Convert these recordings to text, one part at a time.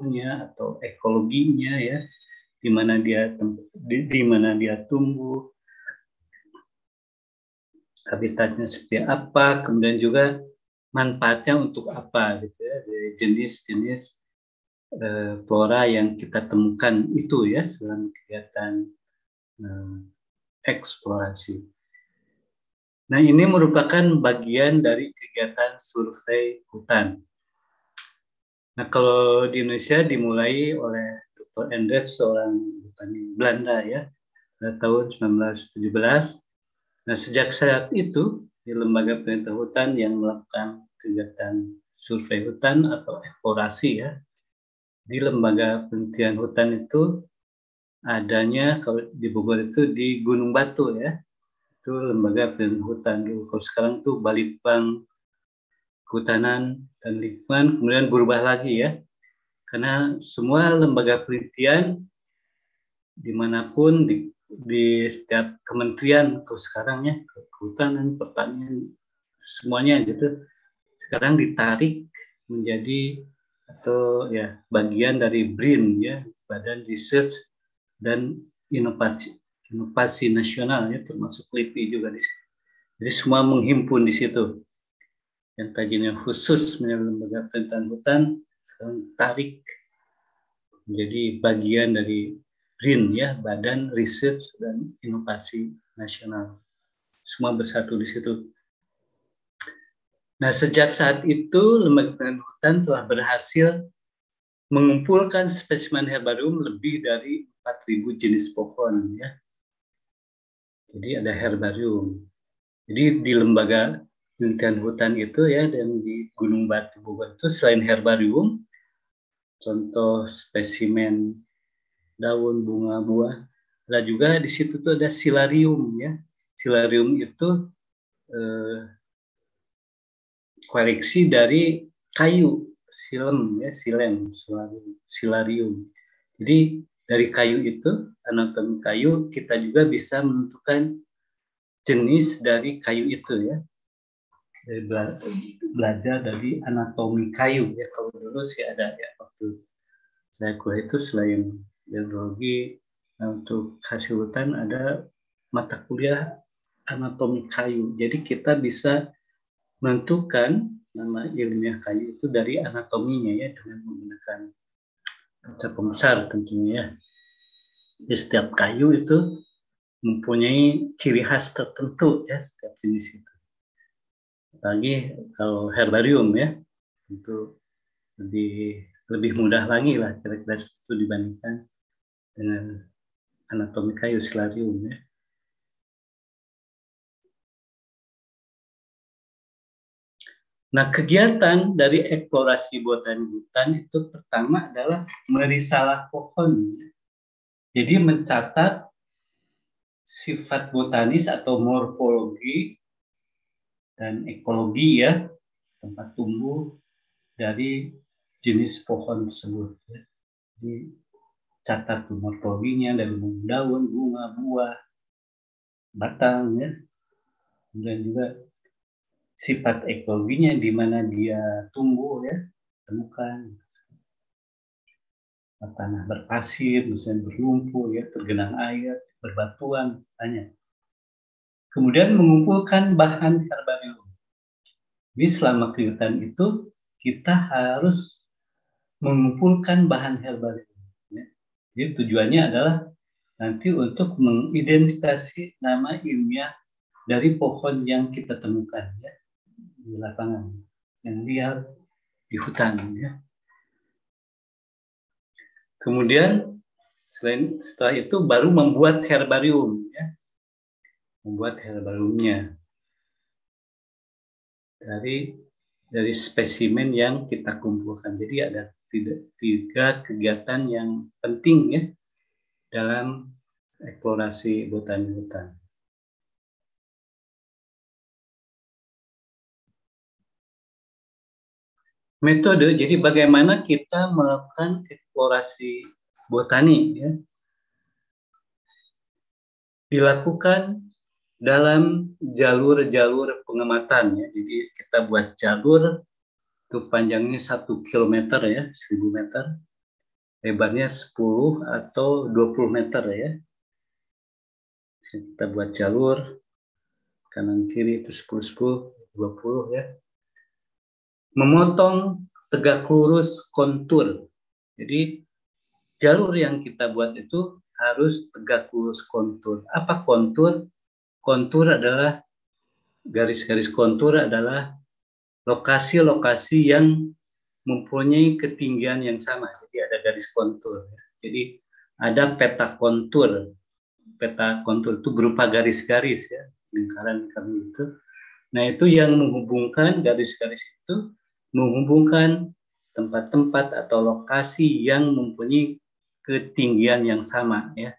suhunya atau ekologinya ya, di mana dia tumbuh, habitatnya seperti apa, kemudian juga manfaatnya untuk apa gitu ya, jenis-jenis flora yang kita temukan itu ya selama kegiatan eksplorasi. Nah, ini merupakan bagian dari kegiatan survei hutan. Nah, kalau di Indonesia dimulai oleh Dr. Endres, seorang petani Belanda ya, pada tahun 1917. Nah, sejak saat itu, di Lembaga Penelitian Hutan yang melakukan kegiatan survei hutan atau eksplorasi ya, di Lembaga Penelitian Hutan itu adanya, kalau di Bogor itu di Gunung Batu ya, itu Lembaga Penelitian Hutan. Kalau sekarang tuh Balitbang Kehutanan dan Lingkungan, kemudian berubah lagi ya, karena semua lembaga penelitian dimanapun di setiap kementerian, kalau sekarang ya kehutanan, pertanian, semuanya gitu, sekarang ditarik menjadi atau ya bagian dari BRIN ya, Badan Research dan Inovasi Nasional ya, termasuk LIPI juga di situ. Jadi semua menghimpun di situ. Yang tadinya khusus menjadi lembaga penelitian hutan, sekarang tarik menjadi bagian dari BRIN ya, Badan Research dan Inovasi Nasional. Semua bersatu di situ. Nah, sejak saat itu Lembaga Penelitian Hutan telah berhasil mengumpulkan spesimen herbarium lebih dari 4.000 jenis pohon ya. Jadi ada herbarium. Jadi di Lembaga Penelitian Hutan itu ya, dan di Gunung Batu Bogor itu selain herbarium, contoh spesimen daun, bunga, buah, ada juga di situ tuh ada silarium ya. Silarium itu koleksi dari kayu, silarium. Jadi dari kayu itu, anatomi kayu, kita juga bisa menentukan jenis dari kayu itu ya. Belajar dari anatomi kayu ya. Kalau dulu sih ada ya, waktu saya kuliah itu selain biologi, untuk hasil hutan ada mata kuliah anatomi kayu. Jadi kita bisa menentukan nama ilmiah kayu itu dari anatominya ya, dengan menggunakan kaca pembesar tentunya ya. Jadi setiap kayu itu mempunyai ciri khas tertentu ya, setiap jenis itu. Apalagi kalau herbarium ya, itu lebih mudah lagi lah kira-kira seperti itu dibandingkan dengan anatomi kayu, silarium ya. Nah, kegiatan dari eksplorasi botani hutan itu pertama adalah merisalah pohon. Jadi mencatat sifat botanis atau morfologi dan ekologi ya, tempat tumbuh dari jenis pohon tersebut. Jadi catat morfologinya dari daun, bunga, buah, batang ya. Kemudian juga sifat ekologinya, di mana dia tumbuh ya, temukan tanah berpasir, misalnya berlumpur ya, tergenang air, berbatuan, banyak. Kemudian mengumpulkan bahan herbarium. Jadi selama kegiatan itu kita harus mengumpulkan bahan herbarium. Ya. Jadi tujuannya adalah nanti untuk mengidentifikasi nama ilmiah dari pohon yang kita temukan ya, di lapangan, yang liar di hutan ya. Kemudian setelah itu baru membuat herbarium ya. Membuat herbariumnya dari spesimen yang kita kumpulkan. Jadi ada tiga kegiatan yang penting ya dalam eksplorasi botani hutan. Metode, jadi bagaimana kita melakukan eksplorasi botani ya, dilakukan dalam jalur-jalur pengamatan ya. Jadi kita buat jalur itu panjangnya 1 kilometer ya, 1.000 meter. lebarnya 10 atau 20 meter ya. Kita buat jalur kanan kiri itu 10, 10, 20 ya. Memotong tegak lurus kontur. Jadi jalur yang kita buat itu harus tegak lurus kontur. Apa kontur? Kontur adalah garis-garis kontur adalah lokasi-lokasi yang mempunyai ketinggian yang sama. Jadi ada garis kontur. Jadi ada peta kontur. Peta kontur itu berupa garis-garis ya, lingkaran-lingkaran itu. Nah, itu yang menghubungkan garis-garis itu menghubungkan tempat-tempat atau lokasi yang mempunyai ketinggian yang sama ya.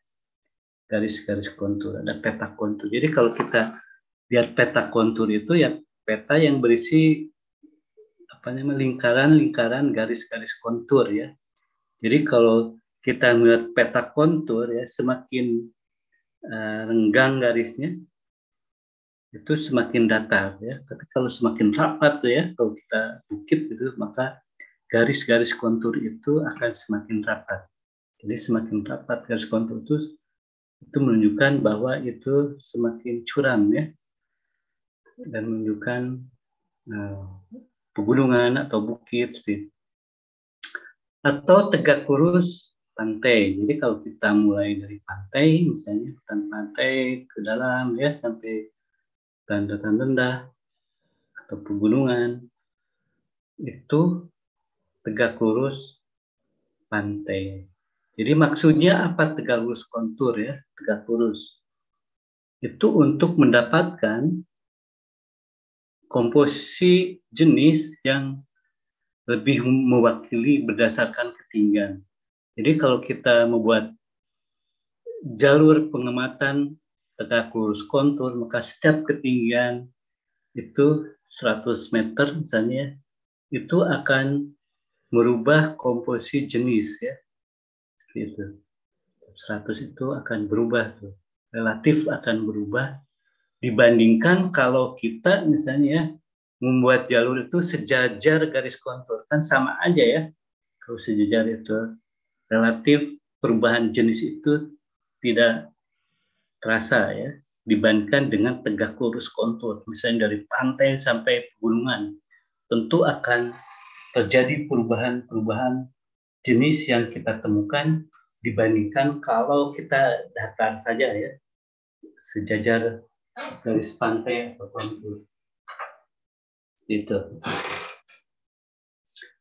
Garis-garis kontur, ada peta kontur. Jadi kalau kita lihat peta kontur itu ya peta yang berisi apa namanya lingkaran-lingkaran garis-garis kontur ya. Jadi kalau kita melihat peta kontur ya semakin renggang garisnya itu semakin datar ya. Tapi kalau semakin rapat ya, kalau kita bukit gitu maka garis-garis kontur itu akan semakin rapat. Jadi semakin rapat garis kontur itu menunjukkan bahwa itu semakin curam ya, dan menunjukkan pegunungan atau bukit seperti. Atau tegak lurus pantai. Jadi kalau kita mulai dari pantai, misalnya hutan pantai ke dalam ya sampai dataran rendah atau pegunungan, itu tegak lurus pantai. Jadi maksudnya apa tegak lurus kontur ya, tegak lurus. Itu untuk mendapatkan komposisi jenis yang lebih mewakili berdasarkan ketinggian. Jadi kalau kita membuat jalur pengamatan tegak lurus kontur, maka setiap ketinggian itu 100 meter misalnya, itu akan merubah komposisi jenis ya. Gitu. 100 itu akan berubah tuh. Relatif akan berubah dibandingkan kalau kita misalnya membuat jalur itu sejajar garis kontur, kan sama aja ya. Kalau sejajar itu relatif perubahan jenis itu tidak terasa ya dibandingkan dengan tegak lurus kontur. Misalnya dari pantai sampai pegunungan, tentu akan terjadi perubahan-perubahan jenis yang kita temukan dibandingkan kalau kita datar saja ya, sejajar garis pantai atau kontur. Gitu.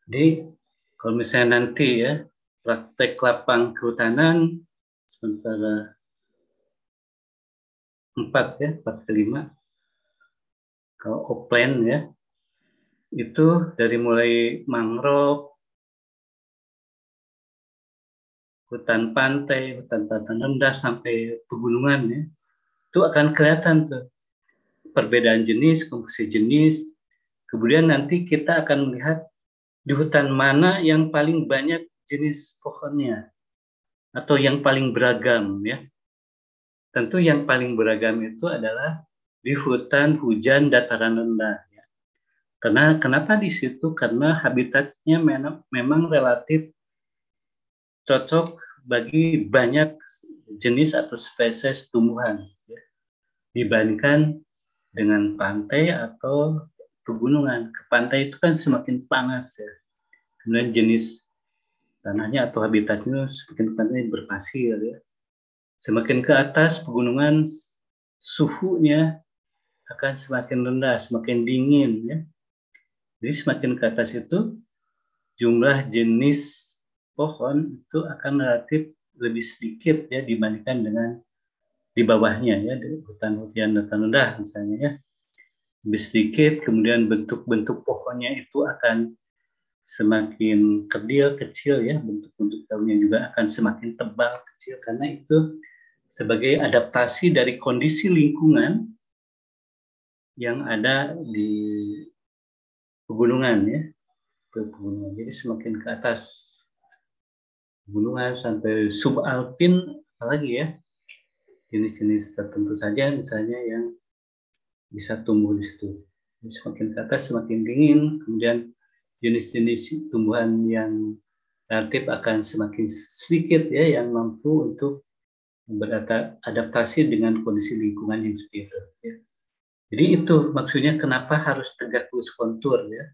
Jadi kalau misalnya nanti ya praktek lapang kehutanan sementara 4 ke 5, kalau offline ya itu dari mulai mangrove, hutan pantai, hutan tatanan rendah sampai pegunungan ya, itu akan kelihatan tuh perbedaan jenis, komposisi jenis. Kemudian nanti kita akan melihat di hutan mana yang paling banyak jenis pohonnya atau yang paling beragam ya. Tentu yang paling beragam itu adalah di hutan hujan dataran rendah ya. Karena kenapa di situ? Karena habitatnya memang relatif cocok bagi banyak jenis atau spesies tumbuhan ya, dibandingkan dengan pantai atau pegunungan. Ke pantai itu kan semakin panas ya. Kemudian jenis tanahnya atau habitatnya semakin pantai berpasir ya. Semakin ke atas pegunungan suhunya akan semakin rendah, semakin dingin ya. Jadi semakin ke atas itu jumlah jenis pohon itu akan relatif lebih sedikit ya dibandingkan dengan di bawahnya ya, di hutan-hutan dataran rendah misalnya ya. Lebih sedikit, kemudian bentuk-bentuk pohonnya itu akan semakin kecil ya, bentuk-bentuk daunnya juga akan semakin tebal kecil karena itu sebagai adaptasi dari kondisi lingkungan yang ada di pegunungan ya, pegunungan. Jadi semakin ke atas pegunungan sampai subalpin, apalagi ya jenis-jenis tertentu saja misalnya yang bisa tumbuh di situ. Jadi semakin ke atas semakin dingin, kemudian jenis-jenis tumbuhan yang relatif akan semakin sedikit ya yang mampu untuk beradaptasi dengan kondisi lingkungan yang seperti itu. Ya. Jadi itu maksudnya kenapa harus tegak lurus kontur ya,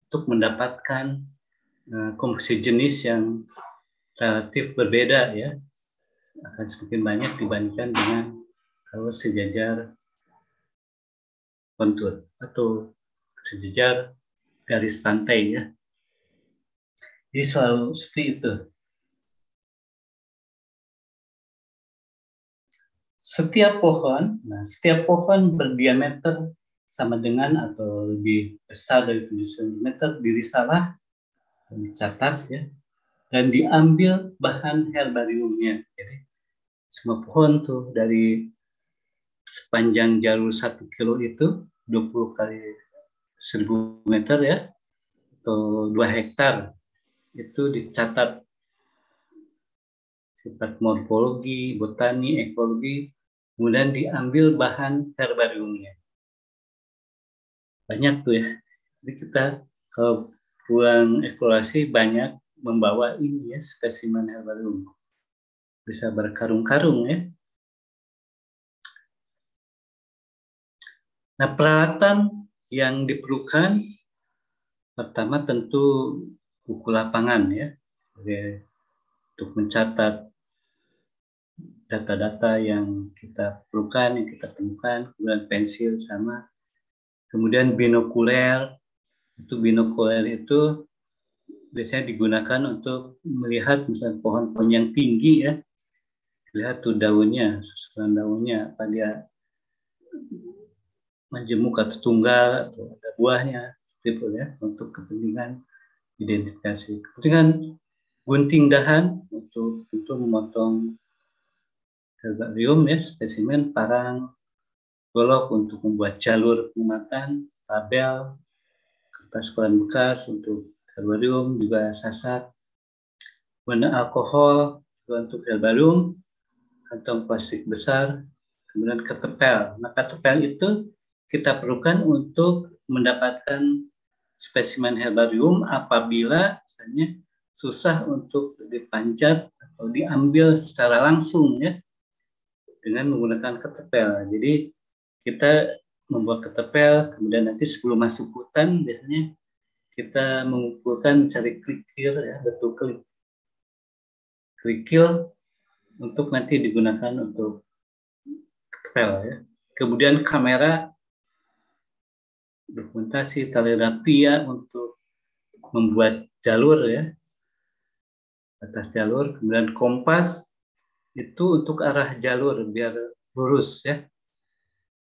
untuk mendapatkan komposisi jenis yang relatif berbeda ya, akan semakin banyak dibandingkan dengan kalau sejajar kontur atau sejajar garis pantai ya. Jadi selalu seperti itu. Setiap pohon berdiameter sama dengan atau lebih besar dari 7 cm dirisalah, dicatat ya, dan diambil bahan herbariumnya. Jadi semua pohon tuh dari sepanjang jalur 1 kilo itu 20 kali 1000 meter ya, atau 2 hektar itu dicatat sifat morfologi, botani, ekologi, kemudian diambil bahan herbariumnya. Banyak tuh ya. Jadi kita kalau pulang eksplorasi banyak membawa ini ya, spesimen herbarium. Bisa berkarung-karung ya. Nah, peralatan yang diperlukan pertama tentu buku lapangan ya, untuk mencatat data-data yang kita perlukan, yang kita temukan, kemudian pensil sama, kemudian binokuler. Binokuler itu biasanya digunakan untuk melihat misalnya pohon-pohon yang tinggi ya, lihat tuh daunnya, susunan daunnya, apa dia majemuk atau tunggal atau ada buahnya, gitu ya, untuk kepentingan identifikasi. Kepentingan gunting dahan untuk memotong herbarium ya, spesimen, parang, golok untuk membuat jalur pengamatan, tabel, kertas koran bekas untuk herbarium, juga sasar, warna alkohol untuk herbarium, kantong plastik besar, kemudian ketepel. Nah, ketepel itu kita perlukan untuk mendapatkan spesimen herbarium apabila misalnya susah untuk dipanjat atau diambil secara langsung ya, dengan menggunakan ketepel. Jadi kita membuat ketepel, kemudian nanti sebelum masuk hutan biasanya kita mengumpulkan, mencari kerikil ya, betul kerikil untuk nanti digunakan untuk ketepel ya. Kemudian kamera, dokumentasi, telegrafia untuk membuat jalur ya, atas jalur, kemudian kompas itu untuk arah jalur biar lurus ya,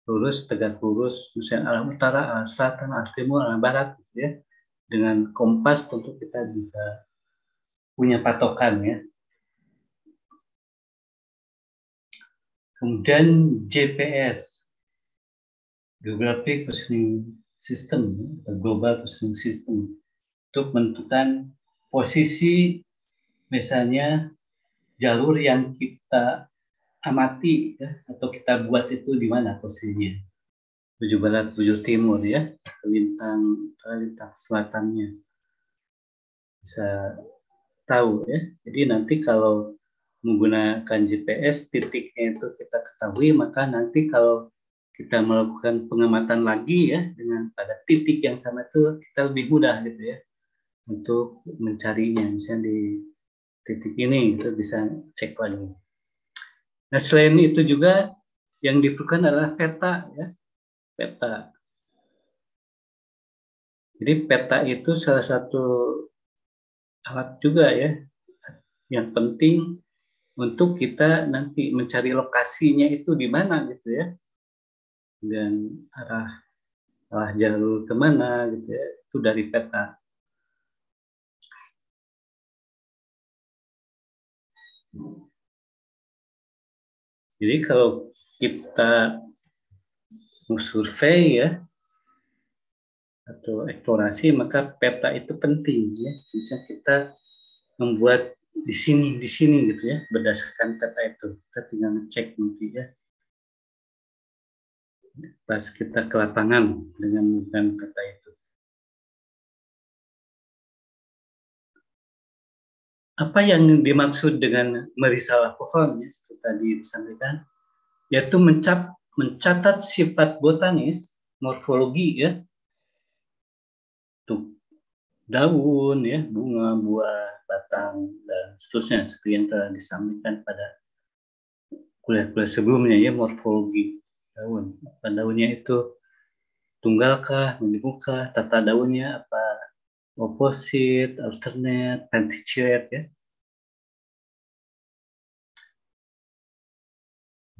lurus, tegak lurus, misalnya arah utara, arah selatan, arah timur, arah barat gitu ya. Dengan kompas tentu kita bisa punya patokan ya. Kemudian GPS, Geographic Positioning System, Global Positioning System, untuk menentukan posisi misalnya jalur yang kita amati ya, atau kita buat itu di mana posisinya, tujuh barat, tujuh timur ya, lintang selatannya bisa tahu ya. Jadi nanti kalau menggunakan GPS, titiknya itu kita ketahui, maka nanti kalau kita melakukan pengamatan lagi ya dengan pada titik yang sama itu kita lebih mudah gitu ya untuk mencarinya. Misalnya di titik ini itu bisa cek lagi. Nah, selain itu juga yang diperlukan adalah peta ya, peta. Jadi peta itu salah satu alat juga ya yang penting untuk kita nanti mencari lokasinya itu di mana gitu ya, dan arah jalur kemana gitu ya, itu dari peta. Jadi kalau kita mau survei ya atau eksplorasi, maka peta itu penting ya. Bisa kita membuat di sini gitu ya, berdasarkan peta itu. Kita tinggal ngecek nanti ya, pas kita ke lapangan dengan menggunakan peta itu. Apa yang dimaksud dengan merisalah pohon, ya, seperti tadi disampaikan, yaitu mencatat sifat botanis, morfologi, ya, tuh daun, ya, bunga, buah, batang, dan seterusnya, seperti yang telah disampaikan pada kuliah-kuliah sebelumnya, ya, morfologi daun. Apa daunnya itu tunggalkah, menjemukah, tata daunnya apa opposite, alternate, penticiate, ya.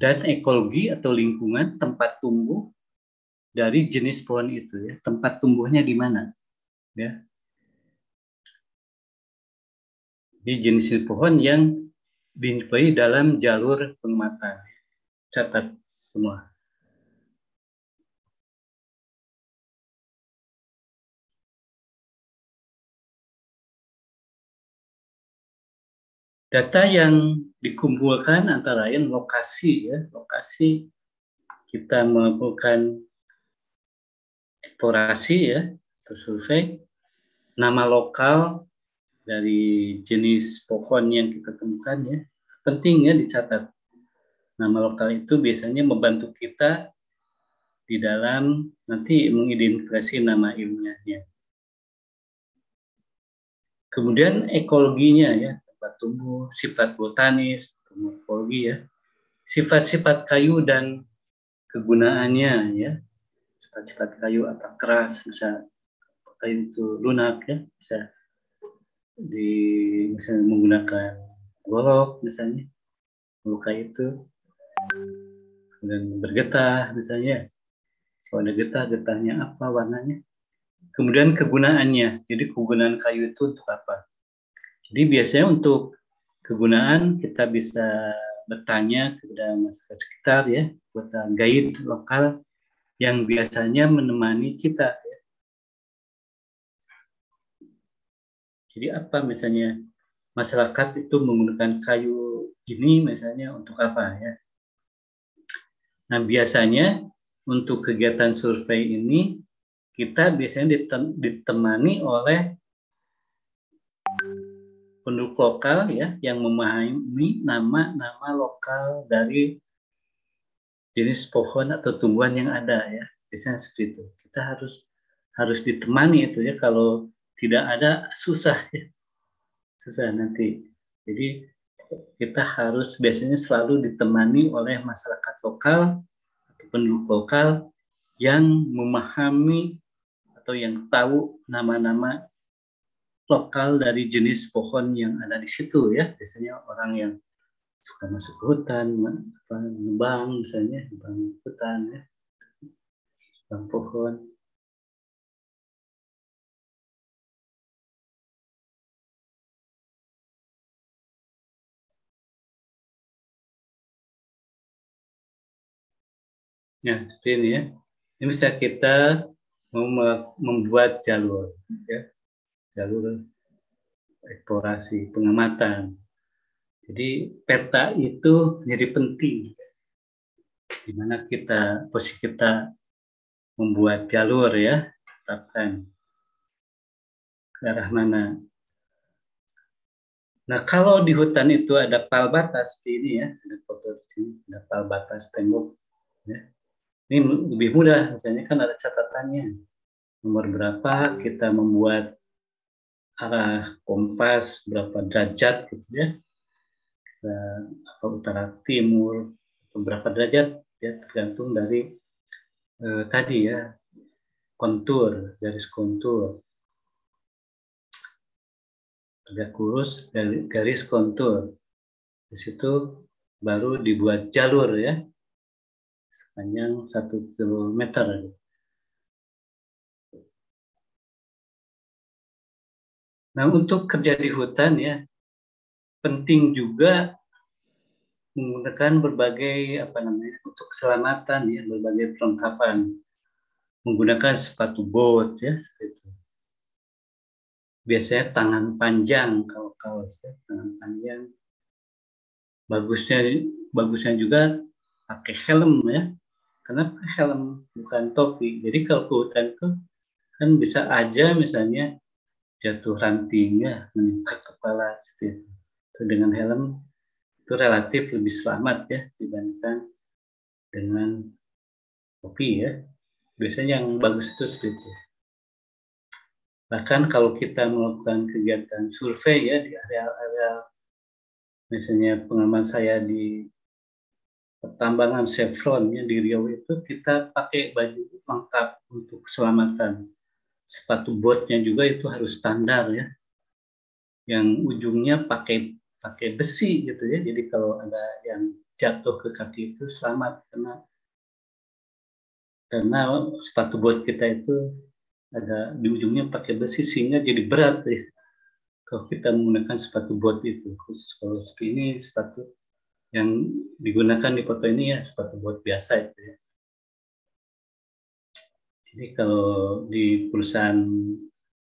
Dan ekologi atau lingkungan tempat tumbuh dari jenis pohon itu, ya. Tempat tumbuhnya di mana, ya. Di jenis pohon yang dijumpai dalam jalur pengamatan. Catat semua. Data yang dikumpulkan antara lain lokasi, ya, lokasi kita melakukan eksplorasi, ya, atau survei, nama lokal dari jenis pohon yang kita temukan, ya, penting, ya, dicatat. Nama lokal itu biasanya membantu kita di dalam nanti mengidentifikasi nama ilmiahnya. Kemudian ekologinya, ya, tempat tumbuh, sifat botanis, morfologi, ya, sifat-sifat kayu dan kegunaannya, ya, sifat-sifat kayu apa keras, bisa kayu itu lunak, ya, bisa misalnya menggunakan golok misalnya, melukai itu, dan bergetah misalnya, kalau ada getah, getahnya apa warnanya, kemudian kegunaannya, jadi kegunaan kayu itu untuk apa. Jadi biasanya untuk kegunaan kita bisa bertanya kepada masyarakat sekitar, ya, kepada guide lokal yang biasanya menemani kita. Ya. Jadi apa misalnya masyarakat itu menggunakan kayu ini misalnya untuk apa, ya. Nah biasanya untuk kegiatan survei ini kita biasanya ditemani oleh penduduk lokal, ya, yang memahami nama-nama lokal dari jenis pohon atau tumbuhan yang ada, ya. Biasanya seperti itu. Kita harus ditemani itu, ya. Kalau tidak ada susah, ya. Susah nanti. Jadi kita harus biasanya selalu ditemani oleh masyarakat lokal atau penduduk lokal yang memahami atau yang tahu nama-nama lokal dari jenis pohon yang ada di situ, ya. Biasanya orang yang suka masuk ke hutan, nebang misalnya, nebang hutan, ya, nebang pohon. Ya, seperti ini, ya. Ini bisa kita membuat jalur, ya, jalur eksplorasi pengamatan. Jadi peta itu menjadi penting, di mana posisi kita membuat jalur, ya, tetapkan ke arah mana. Nah kalau di hutan itu ada pal batas seperti ini, ya, ada foto ini, ada pal batas tembok, ya. Ini lebih mudah, misalnya kan ada catatannya, nomor berapa kita membuat arah kompas berapa derajat gitu, ya, apa utara timur berapa derajat, ya, tergantung dari tadi, ya, kontur, garis kontur, tegak lurus, garis kontur. Di situ baru dibuat jalur, ya, sepanjang 1 kilometer. Nah untuk kerja di hutan, ya, penting juga menggunakan berbagai untuk keselamatan, ya, berbagai perlengkapan, menggunakan sepatu bot, ya, gitu. Biasanya tangan panjang, kalau tangan panjang, bagusnya juga pakai helm, ya, karena helm bukan topi. Jadi kalau ke hutan itu kan bisa aja misalnya jatuh rantingnya menimpa kepala seperti itu. Dengan helm itu relatif lebih selamat ya dibandingkan dengan topi ya. Biasanya yang bagus itu seperti itu. Bahkan kalau kita melakukan kegiatan survei ya di area-area, misalnya pengalaman saya di pertambangan Chevron ya di Riau itu, kita pakai baju lengkap untuk keselamatan. Sepatu botnya juga itu harus standar ya, yang ujungnya pakai besi gitu ya. Jadi kalau ada yang jatuh ke kaki itu selamat, karena sepatu bot kita itu ada di ujungnya pakai besi sehingga jadi berat ya. Kalau kita menggunakan sepatu bot itu, khusus kalau seperti ini sepatu yang digunakan di foto ini ya sepatu bot biasa itu ya. Jadi kalau di perusahaan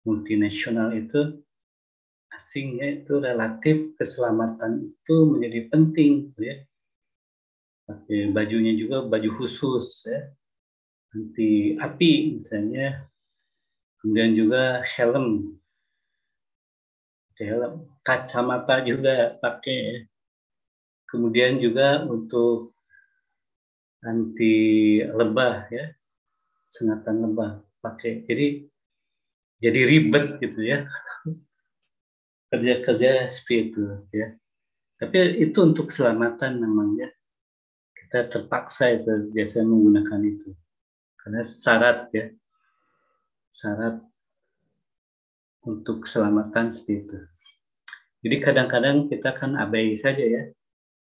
multinasional itu asingnya itu relatif keselamatan itu menjadi penting ya. Pakai bajunya juga baju khusus ya, anti api misalnya, kemudian juga helm, kacamata juga pakai, kemudian juga untuk anti lebah ya, sengatan lebah pakai. Jadi ribet gitu ya kerja-kerja seperti itu ya. Tapi itu untuk keselamatan namanya, kita terpaksa itu biasanya menggunakan itu karena syarat ya, syarat untuk keselamatan seperti itu. Jadi kadang-kadang kita kan abai saja ya,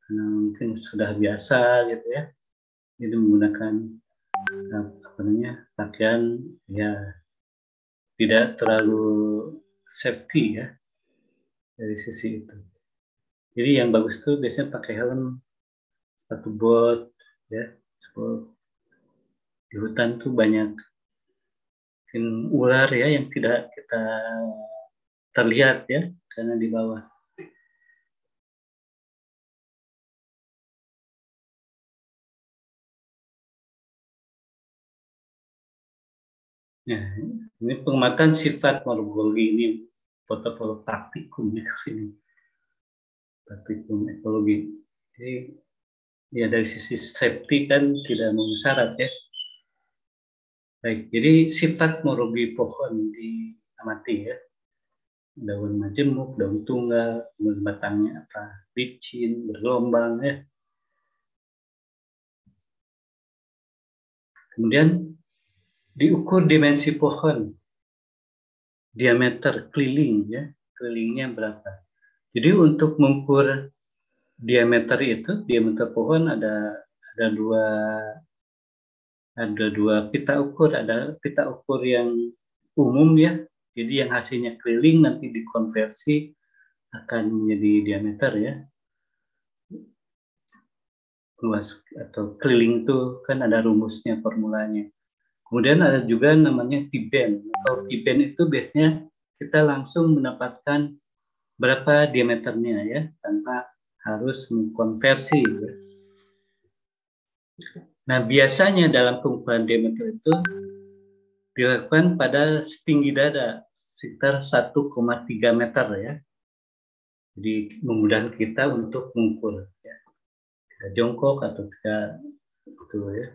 karena mungkin sudah biasa gitu ya, jadi menggunakan apa namanya pakaian ya tidak terlalu safety ya dari sisi itu. Jadi yang bagus tuh biasanya pakai helm, sepatu bot ya. Di hutan tuh banyak mungkin ular ya yang tidak kita terlihat ya karena di bawah. Nah, ini pengamatan sifat morfologi ini foto-foto praktikum ya sini. Praktikum ekologi. Jadi ya dari sisi safety kan tidak memenuhi syarat ya. Baik, jadi sifat morfologi pohon diamati ya. Daun majemuk, daun tunggal, kemudian batangnya apa? Licin, bergelombang ya. Kemudian diukur dimensi pohon, diameter keliling ya, kelilingnya berapa. Jadi untuk mengukur diameter pohon ada dua pita ukur, ada pita ukur yang umum ya, jadi yang hasilnya keliling nanti dikonversi akan menjadi diameter ya, luas atau keliling itu kan ada rumusnya, formulanya. Kemudian ada juga namanya T-band, atau T-band itu biasanya kita langsung mendapatkan berapa diameternya ya, tanpa harus mengkonversi ya. Nah, biasanya dalam pengukuran diameter itu dilakukan pada setinggi dada, sekitar 1,3 meter ya. Jadi memudahkan kita untuk mengukur ya. Kita jongkok atau kita itu ya.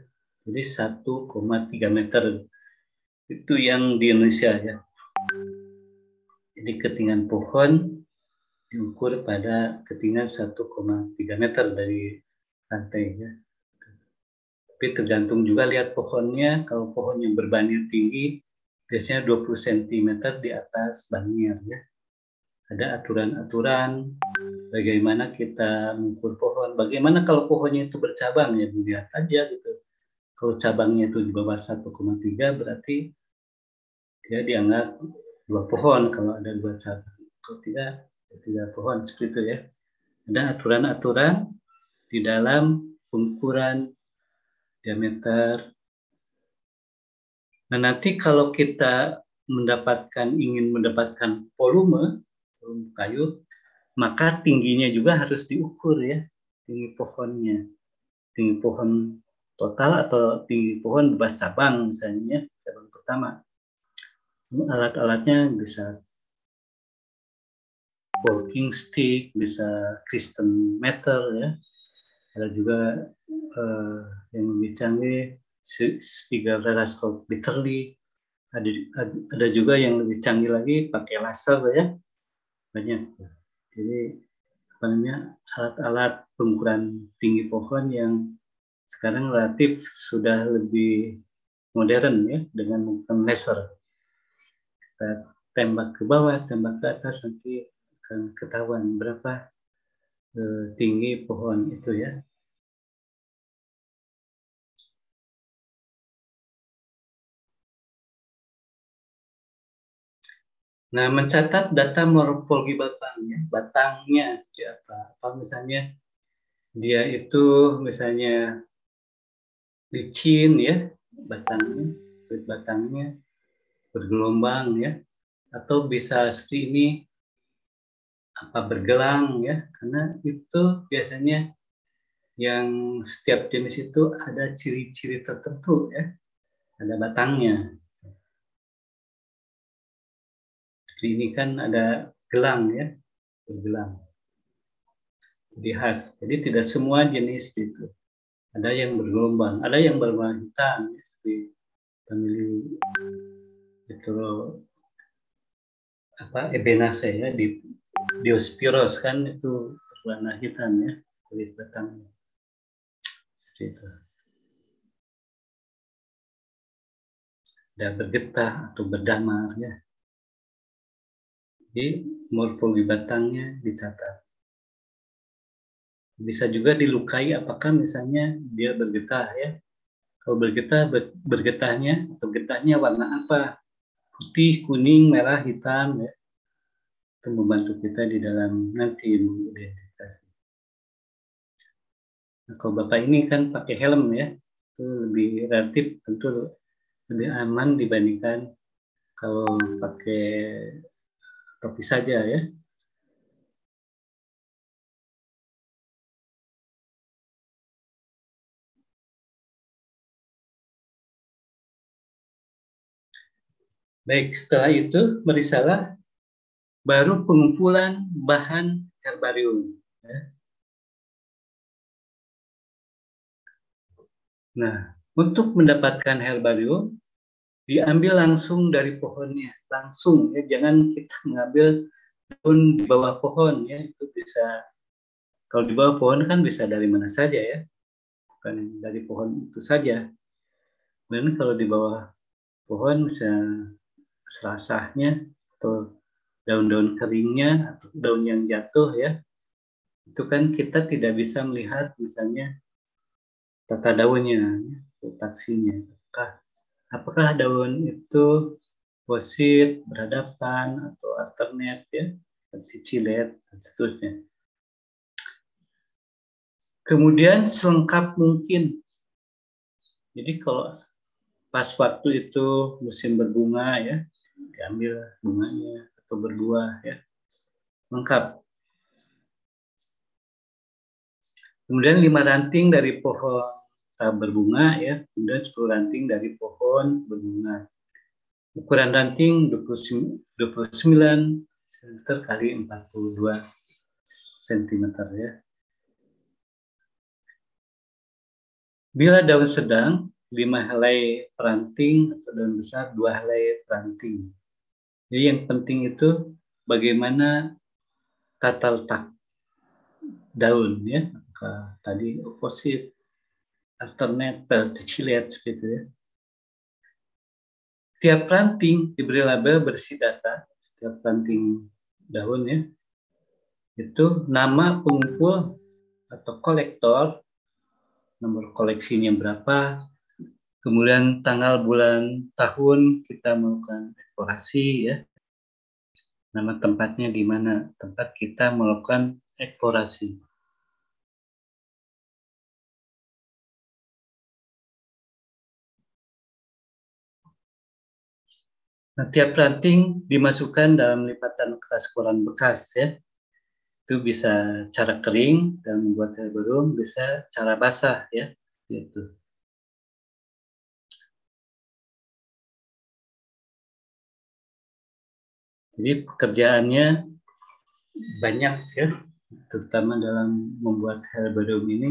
Jadi 1,3 meter itu yang di Indonesia ya. Jadi ketinggian pohon diukur pada ketinggian 1,3 meter dari lantai ya. Tapi tergantung juga lihat pohonnya. Kalau pohon yang berbanir tinggi, biasanya 20 cm di atas banir ya. Ada aturan-aturan bagaimana kita mengukur pohon. Bagaimana kalau pohonnya itu bercabang ya, dilihat aja gitu. Kalau cabangnya itu di bawah 1,3 berarti dia dianggap dua pohon kalau ada dua cabang. Kalau tidak, tiga pohon seperti itu ya. Ada aturan-aturan di dalam pengukuran diameter. Nah, nanti kalau kita ingin mendapatkan volume kayu, maka tingginya juga harus diukur ya, tinggi pohonnya, tinggi pohon total atau tinggi pohon bebas cabang misalnya, cabang pertama. Alat-alatnya bisa walking stick, bisa crystal meter ya. Ada juga yang lebih canggih Spiegel-Telescope Bitterly. Ada juga yang lebih canggih lagi pakai laser ya, banyak. Jadi apa namanya, alat-alat pengukuran tinggi pohon yang sekarang relatif sudah lebih modern ya, dengan menggunakan laser. Kita tembak ke bawah, tembak ke atas, nanti akan ketahuan berapa tinggi pohon itu ya. Nah, mencatat data morfologi batangnya, seperti apa? Apa misalnya dia itu misalnya licin ya, batangnya bergelombang ya, atau bisa seperti ini apa bergelang ya, karena itu biasanya yang setiap jenis itu ada ciri-ciri tertentu ya, ada batangnya. Seperti ini kan ada gelang ya, bergelang. Jadi khas. Jadi tidak semua jenis itu. Ada yang bergelombang, ada yang berwarna hitam ya, seperti famili itu apa Ebenaceae ya, di Diospyros kan itu berwarna hitam ya, kulit batangnya. Seperti itu. Ada bergetah atau berdamar ya. Jadi morfologi batangnya dicatat. Bisa juga dilukai apakah misalnya dia bergetah ya. Kalau bergetah, bergetahnya atau getahnya warna apa? Putih, kuning, merah, hitam ya. Itu membantu kita di dalam nanti mengidentifikasi. Nah, kalau Bapak ini kan pakai helm ya, itu lebih relatif tentu lebih aman dibandingkan kalau pakai topi saja ya. Baik, setelah itu merisalah baru pengumpulan bahan herbarium. Ya. Nah, untuk mendapatkan herbarium, diambil langsung dari pohonnya, langsung ya, jangan kita mengambil daun di bawah pohon ya, itu bisa, kalau di bawah pohon kan bisa dari mana saja ya, bukan dari pohon itu saja. Dan kalau di bawah pohon bisa selasahnya atau daun-daun keringnya atau daun yang jatuh ya, itu kan kita tidak bisa melihat misalnya tata daunnya, taksinya. Apakah daun itu posit, berhadapan, atau alternate ya, seperti cilet, dan seterusnya. Kemudian selengkap mungkin. Jadi kalau pas waktu itu musim berbunga ya, diambil bunganya atau berbuah ya, lengkap. Kemudian 5 ranting dari pohon berbunga ya, kemudian 10 ranting dari pohon berbunga. Ukuran ranting 29 cm kali 42 cm ya. Bila daun sedang 5 helai peranting, atau daun besar 2 helai peranting. Jadi yang penting itu bagaimana tata letak daun ya, apakah tadi oposit, alternate, pelticilet seperti itu ya. Tiap ranting diberi label bersih data, setiap ranting daun ya, itu nama pengumpul atau kolektor, nomor koleksinya berapa, kemudian tanggal, bulan, tahun kita melakukan eksplorasi ya, nama tempatnya di mana tempat kita melakukan eksplorasi. Nah, tiap ranting dimasukkan dalam lipatan kertas koran bekas ya. Itu bisa cara kering dan membuat herbarium, bisa cara basah ya. Gitu. Jadi pekerjaannya banyak ya, terutama dalam membuat herbarium ini.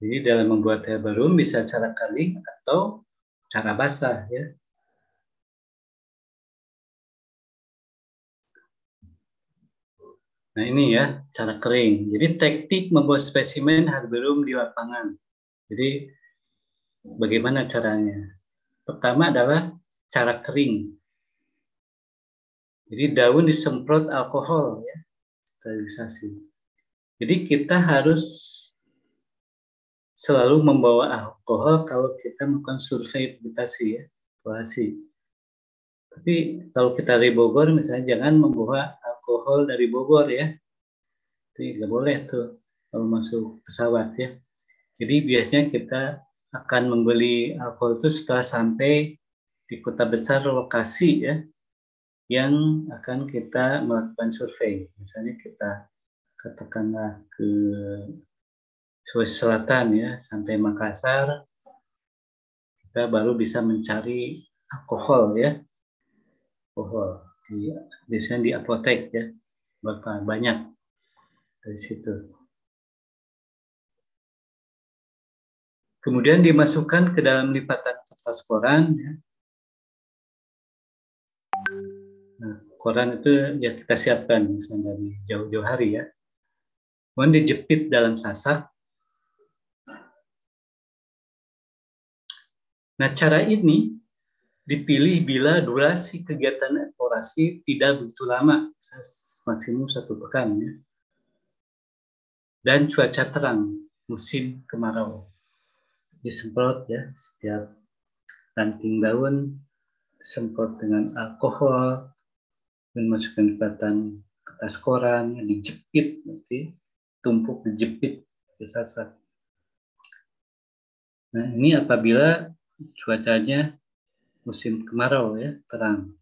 Jadi dalam membuat herbarium bisa cara kering atau cara basah ya. Nah ini ya cara kering. Jadi teknik membuat spesimen herbarium di lapangan. Jadi bagaimana caranya? Pertama adalah cara kering. Jadi daun disemprot alkohol ya, sterilisasi. Jadi kita harus selalu membawa alkohol kalau kita melakukan survei vegetasi ya, evaluasi. Tapi kalau kita dari Bogor misalnya jangan membawa alkohol dari Bogor ya. Jadi nggak boleh tuh kalau masuk pesawat ya. Jadi biasanya kita akan membeli alkohol itu setelah sampai di kota besar lokasi ya, yang akan kita melakukan survei. Misalnya kita katakanlah ke Sulawesi Selatan ya, sampai Makassar, kita baru bisa mencari alkohol ya, alkohol biasanya di apotek ya, berapa banyak dari situ. Kemudian dimasukkan ke dalam lipatan kertas koran ya. Nah, koran itu ya kita siapkan misalnya dari jauh-jauh hari ya. Kemudian dijepit dalam sasak. Nah, cara ini dipilih bila durasi kegiatan eksplorasi tidak begitu lama, maksimum 1 pekan ya. Dan cuaca terang, musim kemarau. Disemprot ya, setiap ranting daun disemprot dengan alkohol, dan masukkan lipatan kertas koran, dijepit, nanti tumpuk dijepit ke sasak. Nah, ini apabila cuacanya musim kemarau ya, terang.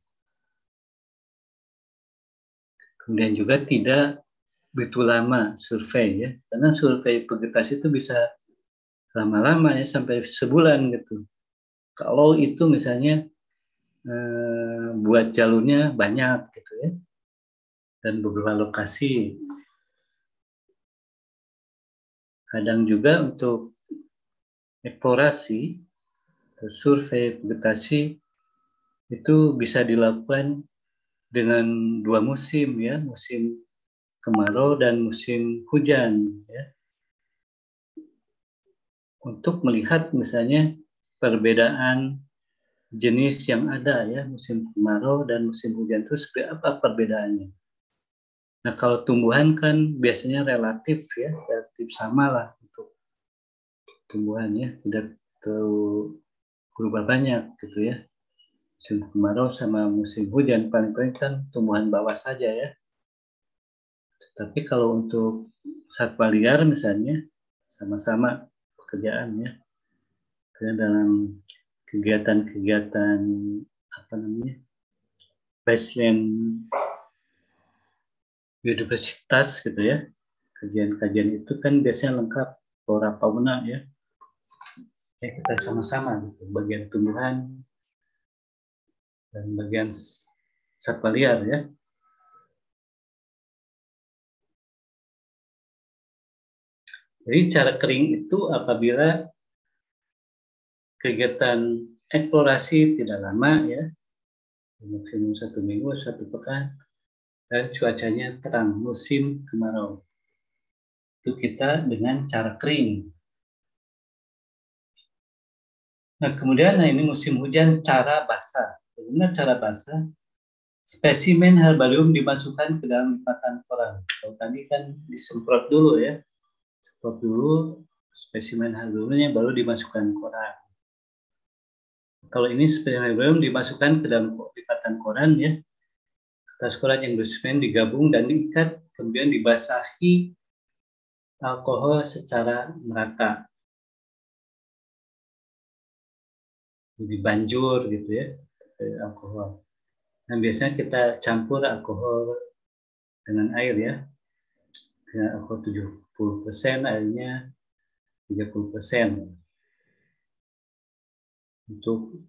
Kemudian juga tidak begitu lama survei ya, karena survei vegetasi itu bisa lama-lama ya, sampai sebulan gitu. Kalau itu misalnya buat jalurnya banyak gitu ya, dan beberapa lokasi. Kadang juga untuk eksplorasi, survei vegetasi itu bisa dilakukan dengan 2 musim ya, musim kemarau dan musim hujan ya. Untuk melihat misalnya perbedaan jenis yang ada ya, musim kemarau dan musim hujan itu seperti apa perbedaannya. Nah, kalau tumbuhan kan biasanya relatif ya, relatif sama lah untuk tumbuhannya, tidak terlalu berubah banyak gitu ya. Musim kemarau sama musim hujan paling-paling kan tumbuhan bawah saja ya. Tapi kalau untuk satwa liar misalnya sama-sama pekerjaannya, karena dalam kegiatan-kegiatan apa namanya baseline biodiversitas gitu ya, kajian-kajian itu kan biasanya lengkap flora fauna ya. Ya kita sama-sama gitu, bagian tumbuhan dan bagian satwa liar ya. Jadi cara kering itu apabila kegiatan eksplorasi tidak lama ya, maksimum 1 minggu, 1 pekan, dan cuacanya terang, musim kemarau. Itu kita dengan cara kering. Nah, kemudian ini musim hujan, cara basah. Bagaimana cara basah? Spesimen herbarium dimasukkan ke dalam lipatan koran. Kalau tadi kan disemprot dulu ya, semprot dulu spesimen herbariumnya baru dimasukkan koran. Kalau ini spesimen herbarium dimasukkan ke dalam lipatan koran ya, kertas koran yang berspesimen digabung dan diikat, kemudian dibasahi alkohol secara merata. Jadi banjur gitu ya, alkohol. Nah, biasanya kita campur alkohol dengan air ya. Dengan alkohol 70%, airnya 30%. Untuk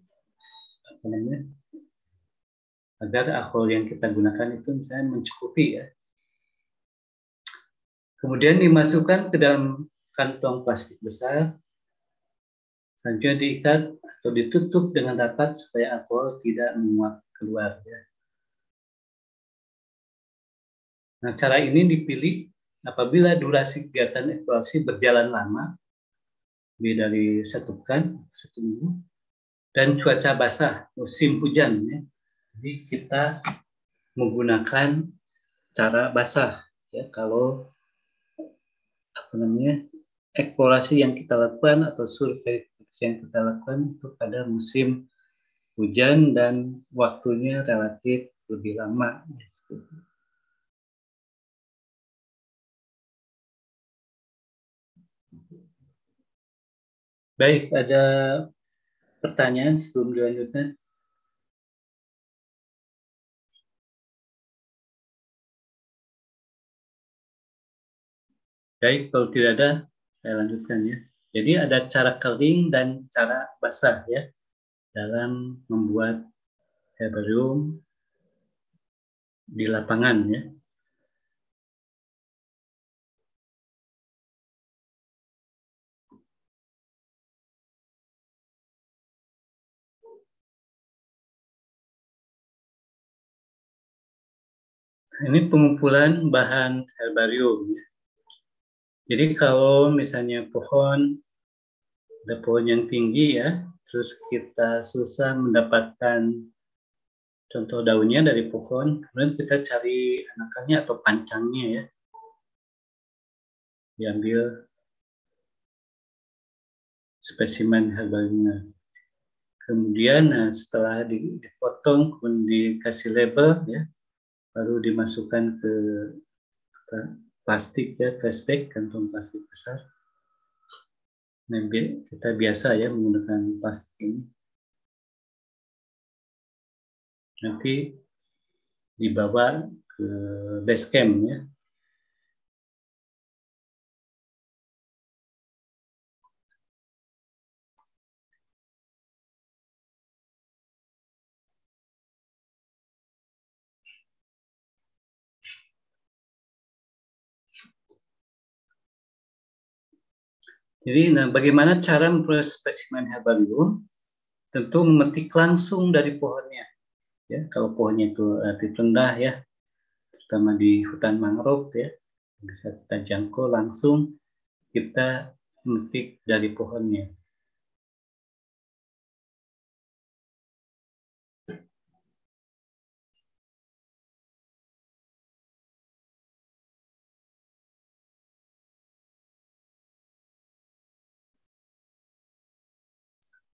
apa namanya? agar alkohol yang kita gunakan itu misalnya mencukupi ya. Kemudian dimasukkan ke dalam kantong plastik besar, selanjutnya diikat atau ditutup dengan rapat supaya alkohol tidak menguap keluar ya. Nah, cara ini dipilih apabila durasi kegiatan eksplorasi berjalan lama, lebih dari 1 pekan, 1 minggu, dan cuaca basah, musim hujan ya. Jadi kita menggunakan cara basah ya kalau eksplorasi yang kita lakukan atau survei yang kita lakukan itu pada musim hujan dan waktunya relatif lebih lama. Baik, ada pertanyaan sebelum dilanjutkan? Baik, kalau tidak ada, saya lanjutkan ya. Jadi ada cara kering dan cara basah ya dalam membuat herbarium di lapangan ya. Ini pengumpulan bahan herbarium ya. Jadi kalau misalnya ada pohon yang tinggi ya, terus kita susah mendapatkan contoh daunnya dari pohon, kemudian kita cari anakannya atau pancangnya ya, diambil spesimen herbariumnya. Kemudian setelah dipotong, kemudian dikasih label ya, baru dimasukkan ke plastik ya, trash bag, kantong plastik besar. Nah, kita biasa ya menggunakan plastik ini. Nanti dibawa ke base camp ya. Jadi, bagaimana cara memperoleh spesimen herbarium? Tentu memetik langsung dari pohonnya. Ya, kalau pohonnya itu relatif rendah ya, terutama di hutan mangrove ya, bisa kita jangkau langsung, kita memetik dari pohonnya.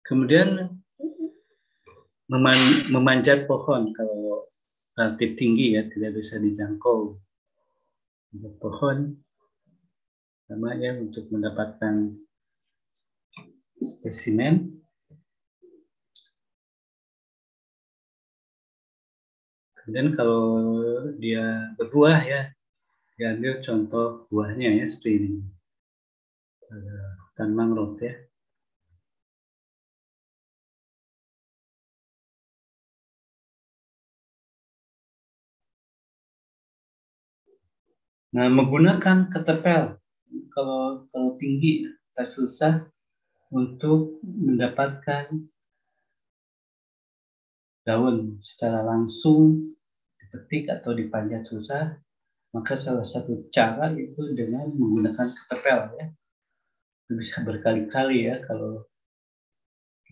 Kemudian memanjat pohon kalau relatif tinggi ya, tidak bisa dijangkau. Pohon sama ya untuk mendapatkan spesimen. Kemudian kalau dia berbuah ya, diambil contoh buahnya ya seperti ini. Hutan mangrove ya. Nah, menggunakan ketepel kalau tinggi kita susah untuk mendapatkan daun secara langsung dipetik atau dipanjat susah, maka salah satu cara itu dengan menggunakan ketepel ya. Itu bisa berkali-kali ya kalau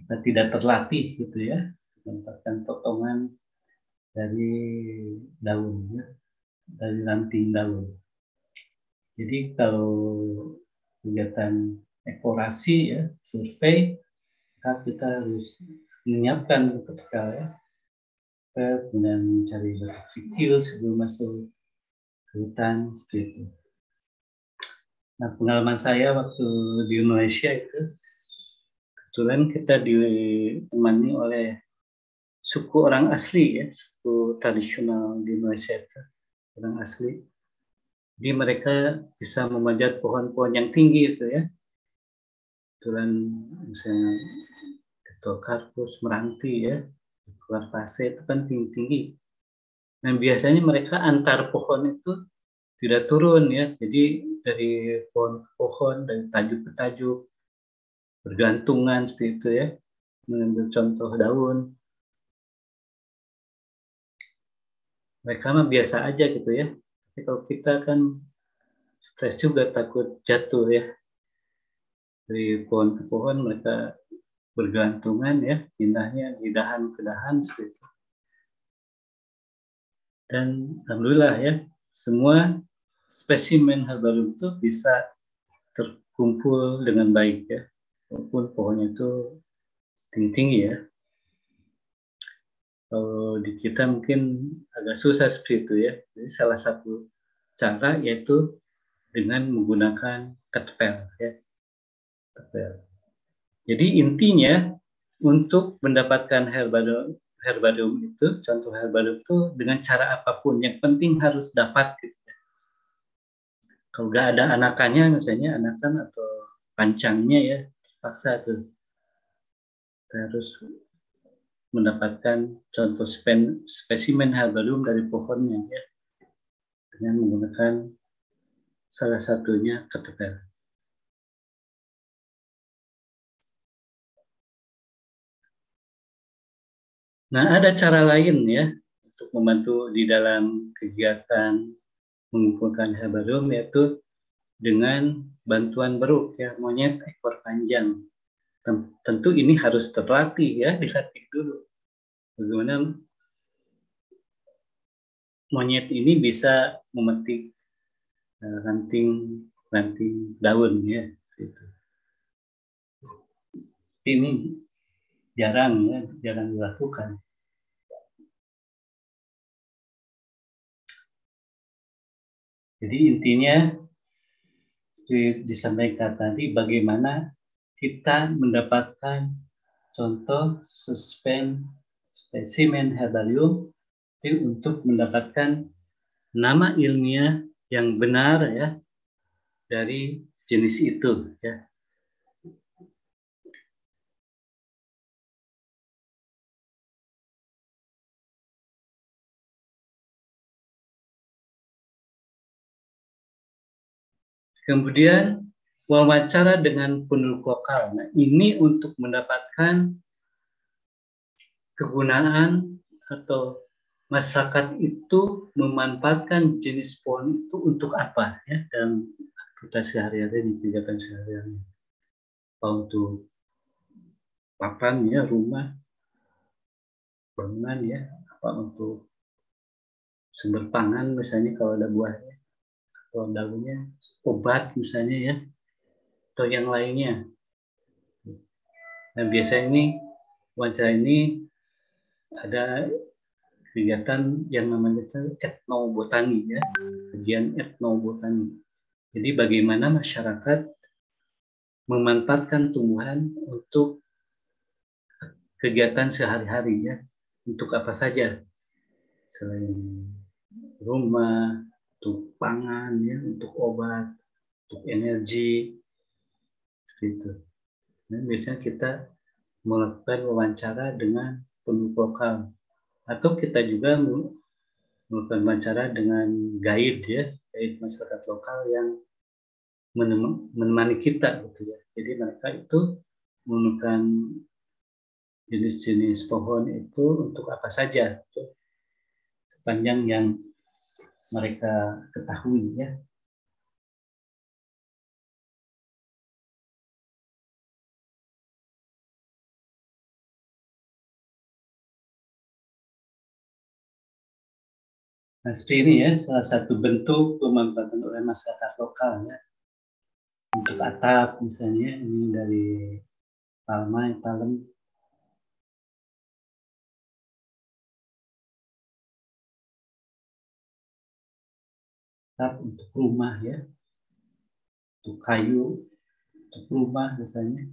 kita tidak terlatih gitu ya, mendapatkan potongan dari daun ya, dari ranting daun. Jadi kalau kegiatan eksplorasi ya, survei, maka kita harus menyiapkan ketepel ya, kemudian mencari batu kecil sebelum masuk ke hutan seperti itu. Nah, pengalaman saya waktu di Malaysia itu, kebetulan kita ditemani oleh suku orang asli ya, suku tradisional di Malaysia itu, orang asli. Jadi mereka bisa memanjat pohon-pohon yang tinggi itu ya. Kebetulan misalnya ketua karpus, meranti ya, keluar fase itu kan tinggi-tinggi. Nah, biasanya mereka antar pohon itu tidak turun ya. Jadi dari pohon ke pohon, dari tajuk ke tajuk, bergantungan seperti itu ya. Mengambil contoh daun. Mereka mah biasa aja gitu ya. Tapi kalau kita kan stres juga, takut jatuh ya. Dari pohon ke pohon mereka bergantungan ya, pindahnya di dahan ke dahan seperti itu. Dan alhamdulillah ya, semua spesimen herbarium itu bisa terkumpul dengan baik ya, walaupun pohonnya itu tinggi-tinggi ya. Kalau di kita mungkin agak susah seperti itu ya. Jadi salah satu cara yaitu dengan menggunakan ketepel ya. Ketepel. Jadi intinya untuk mendapatkan herbarium itu, contoh herbarium itu dengan cara apapun, yang penting harus dapat gitu. Kalau nggak ada anakannya, misalnya anakan atau pancangnya ya, paksa tuh. Kita harus mendapatkan contoh spesimen herbarium dari pohonnya ya, dengan menggunakan salah satunya ketepel. Nah, ada cara lain ya untuk membantu di dalam kegiatan mengumpulkan herbarium, yaitu dengan bantuan beruk ya, monyet ekor panjang. Tentu ini harus terlatih ya, dilatih dulu. Bagaimana monyet ini bisa memetik ranting daun ya. Gitu. Ini jarang ya, jarang dilakukan. Jadi intinya disampaikan tadi bagaimana kita mendapatkan contoh spesimen herbarium untuk mendapatkan nama ilmiah yang benar ya dari jenis itu ya. Kemudian wawancara dengan penduduk lokal. Nah, ini untuk mendapatkan kegunaan atau masyarakat itu memanfaatkan jenis pohon itu untuk apa ya dalam aktivitas sehari-hari, di kegiatan sehari-hari. Apa untuk papan ya, rumah, bangunan ya, apa untuk sumber pangan misalnya kalau ada buahnya, atau daunnya, obat misalnya ya, atau yang lainnya. Nah, biasanya ini wawancara ini ada kegiatan yang namanya etnobotani ya, kajian etnobotani. Jadi bagaimana masyarakat memanfaatkan tumbuhan untuk kegiatan sehari-hari ya, untuk apa saja selain rumah, untuk pangan ya, untuk obat, untuk energi, seperti itu. Dan biasanya kita melakukan wawancara dengan penduduk lokal, atau kita juga melakukan wawancara dengan guide ya, guide masyarakat lokal yang menemani kita gitu ya. Jadi mereka itu menemukan jenis-jenis pohon itu untuk apa saja itu sepanjang yang mereka ketahui ya. Nah, seperti ini ya, salah satu bentuk pemanfaatan oleh masyarakat lokal ya. Untuk atap misalnya, ini dari palma, palem. Atap untuk rumah ya, untuk kayu, untuk rumah misalnya.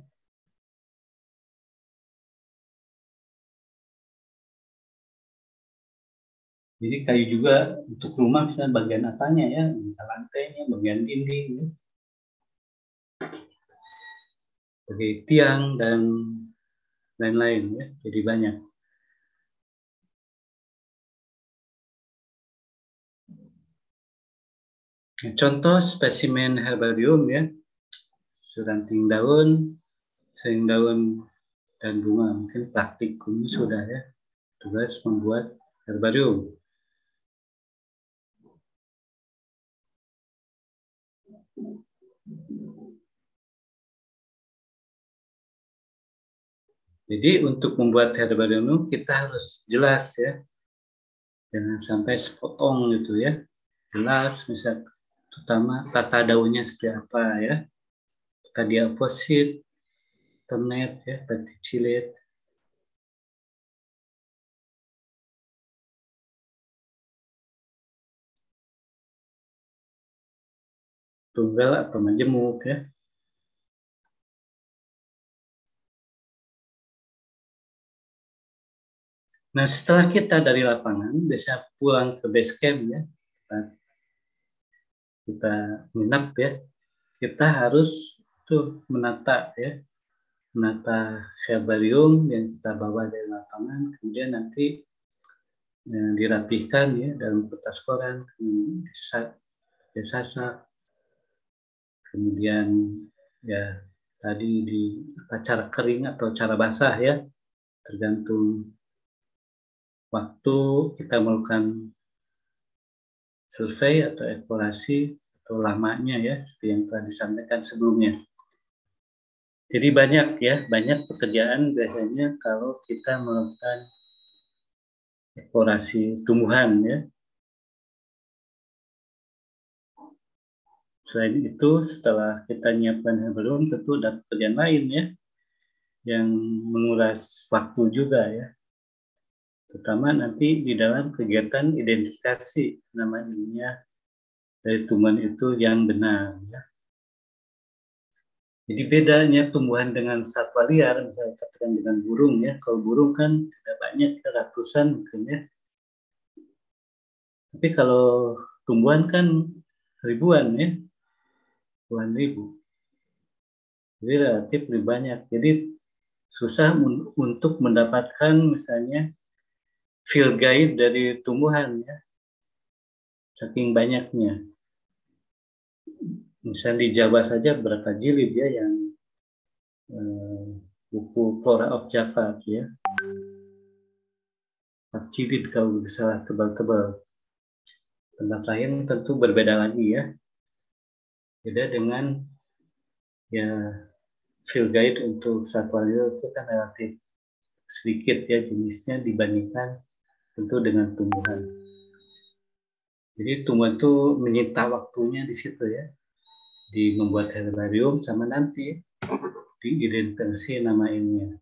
Jadi kayu juga untuk rumah misalnya bagian apanya ya, lantainya, bagian dinding, ya. Sebagai tiang dan lain-lain ya, jadi banyak. Contoh spesimen herbarium ya, ranting daun, sering daun dan bunga. Mungkin praktikum sudah ya, tugas membuat herbarium. Jadi untuk membuat herbarium kita harus jelas ya, jangan sampai sepotong gitu ya. Jelas, misal terutama tata daunnya seperti apa ya, Cardiofosit, ternet ya, peticillate. Tunggal atau majemuk ya. Nah setelah kita dari lapangan bisa pulang ke base camp ya, kita menginap ya, kita harus tuh menata ya, menata herbarium yang kita bawa dari lapangan, kemudian nanti dirapihkan ya dalam kertas koran, disasak, kemudian ya tadi di cara kering atau cara basah ya, tergantung waktu kita melakukan survei atau eksplorasi atau lamanya ya, seperti yang telah disampaikan sebelumnya. Jadi banyak ya, banyak pekerjaan biasanya kalau kita melakukan eksplorasi tumbuhan ya. Selain itu, setelah kita nyiapkan herbarium, tentu ada pekerjaan lain ya, yang menguras waktu juga ya. Terutama nanti di dalam kegiatan identifikasi nama ilmiah dari tumbuhan itu yang benar ya. Jadi bedanya tumbuhan dengan satwa liar, misalnya katakan dengan burung ya. Kalau burung kan tidak banyak, ratusan mungkin ya. Tapi kalau tumbuhan kan ribuan ya, puluhan ribu. Jadi relatif lebih banyak. Jadi susah untuk mendapatkan misalnya field guide dari tumbuhan ya, saking banyaknya. Misalnya di Jawa saja berapa jilid ya yang buku Flora of Java ya, 4 jilid kalau salah, tebal-tebal. Tempat lain tentu berbeda lagi ya, beda dengan ya field guide untuk satwa liar itu kan relatif sedikit ya jenisnya dibandingkan tentu dengan tumbuhan. Jadi tumbuhan itu menyita waktunya di situ ya, di membuat herbarium sama nanti diidentifikasi nama ilmiah.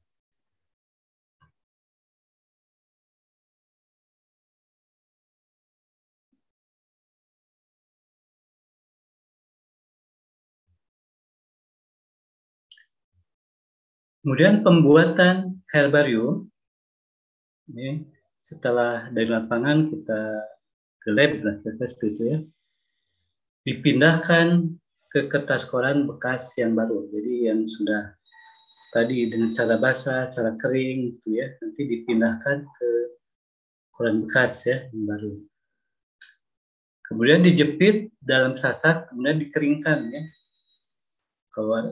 Kemudian pembuatan herbarium, ini setelah dari lapangan kita ke lab lah, kita seperti itu ya, dipindahkan ke kertas koran bekas yang baru. Jadi yang sudah tadi dengan cara basah, cara kering gitu ya, nanti dipindahkan ke koran bekas ya yang baru. Kemudian dijepit dalam sasak, kemudian dikeringkan ya. Kalau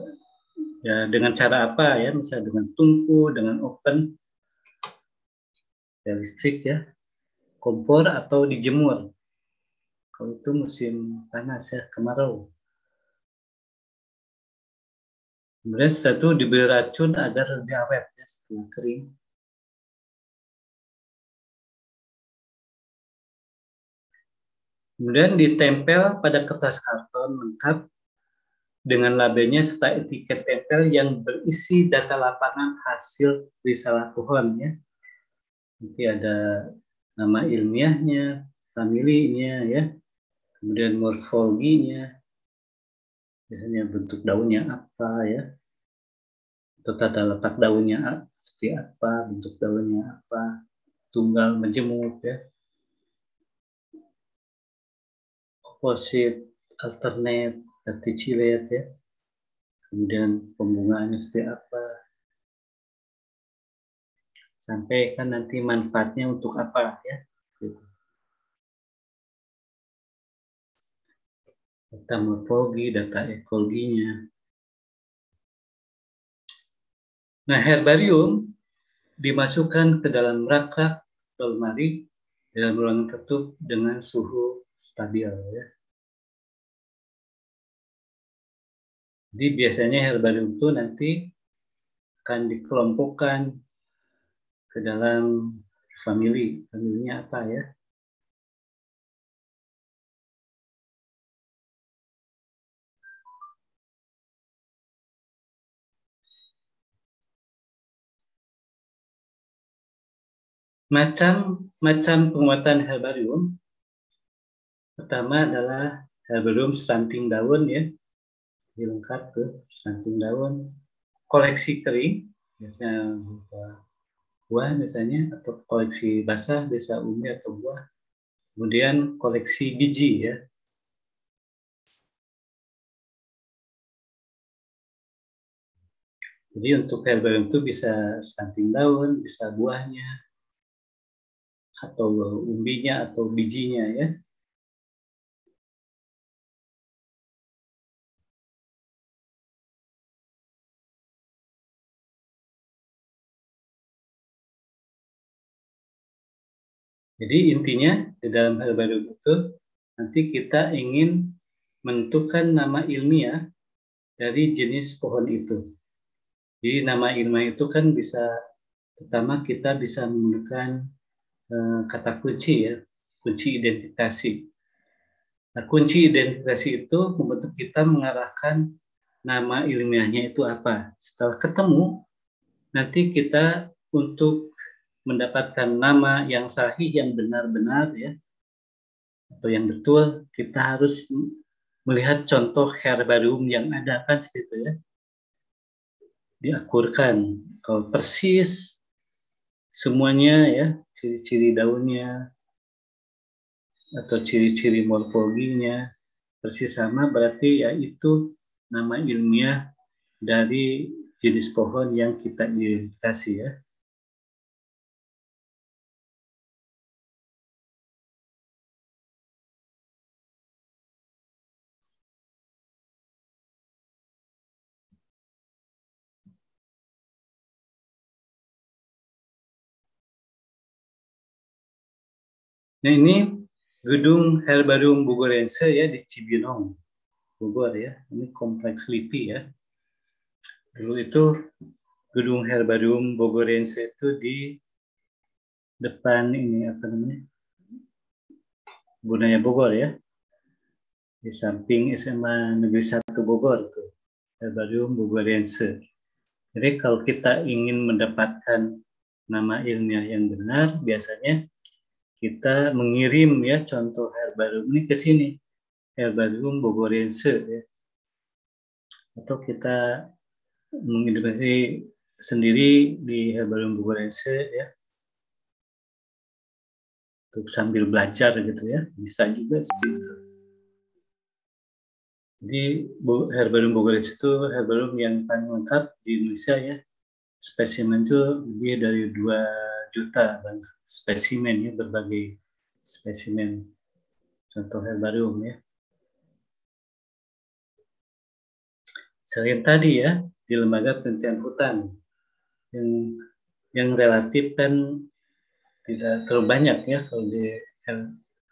ya dengan cara apa ya, misalnya dengan tungku, dengan oven, ya listrik ya, kompor atau dijemur. Kalau itu musim panas ya, kemarau. Kemudian setelah itu diberi racun agar lebih awet ya setelah kering. Kemudian ditempel pada kertas karton lengkap dengan labelnya serta etiket tempel yang berisi data lapangan hasil risalah pohon ya. Nanti ada nama ilmiahnya, familinya ya, kemudian morfologinya, biasanya bentuk daunnya apa ya, atau tata letak daunnya seperti apa, bentuk daunnya apa, tunggal majemuk ya, opposite, alternate, verticillate ya, kemudian pembungaannya seperti apa, sampai kan nanti manfaatnya untuk apa ya. Gitu. data morfologi, data ekologinya. Nah, herbarium dimasukkan ke dalam rak atau lemari dalam ruangan tertutup dengan suhu stabil. Ya. Jadi biasanya herbarium itu nanti akan dikelompokkan ke dalam famili. Familinya apa ya? Macam penguatan herbarium pertama adalah herbarium stunting daun ya, lengkap tuh stunting daun, koleksi kering biasanya berupa buah misalnya atau koleksi basah bisa umbi atau buah, kemudian koleksi biji ya. Jadi untuk herbarium itu bisa stunting daun, bisa buahnya, atau umbinya atau bijinya ya. Jadi intinya di dalam herbarium itu nanti kita ingin menentukan nama ilmiah dari jenis pohon itu. Jadi nama ilmiah itu kan bisa pertama kita bisa menggunakan kata kunci ya, kunci identifikasi. Nah, kunci identifikasi itu membentuk kita mengarahkan nama ilmiahnya itu apa. Setelah ketemu, nanti kita untuk mendapatkan nama yang sahih, yang benar-benar ya, atau yang betul, kita harus melihat contoh herbarium yang ada kan seperti itu ya, diakurkan kalau persis semuanya ya, ciri-ciri daunnya atau ciri-ciri morfologinya persis sama, berarti ya itu nama ilmiah dari jenis pohon yang kita identifikasi ya. Nah ini gedung Herbarium Bogorense ya di Cibinong, Bogor ya. Ini kompleks LIPI ya. Dulu itu gedung Herbarium Bogorense itu di depan ini apa namanya? Budaya Bogor ya. Di samping SMA Negeri 1 Bogor itu. Herbarium Bogorense. Jadi kalau kita ingin mendapatkan nama ilmiah yang benar, biasanya kita mengirim ya contoh herbarium ini ke sini. Herbarium Bogorense ya. Atau kita mengidentifikasi sendiri di Herbarium Bogorense ya, untuk sambil belajar gitu ya, bisa juga seperti itu. Jadi Herbarium Bogorense itu herbarium yang paling lengkap di Indonesia ya. Spesimen itu lebih dari 2 juta spesimen ya, berbagai spesimen contoh herbarium ya. Selain tadi ya, di lembaga penelitian hutan yang relatif kan tidak terlalu banyak ya kalau di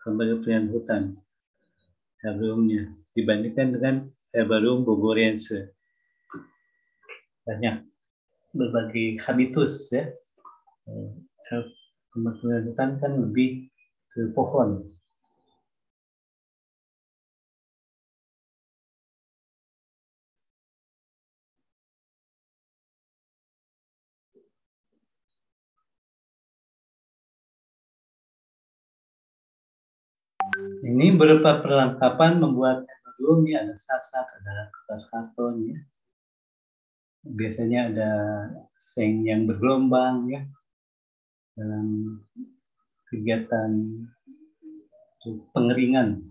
lembaga penelitian hutan herbariumnya dibandingkan dengan herbarium Bogorense. Banyak berbagai habitus ya. Lembaga hutan kan lebih ke pohon. Ini berupa perlengkapan membuat herbarium ya, ada sasak, ada kertas karton ya. Biasanya ada seng yang bergelombang ya dalam kegiatan pengeringan.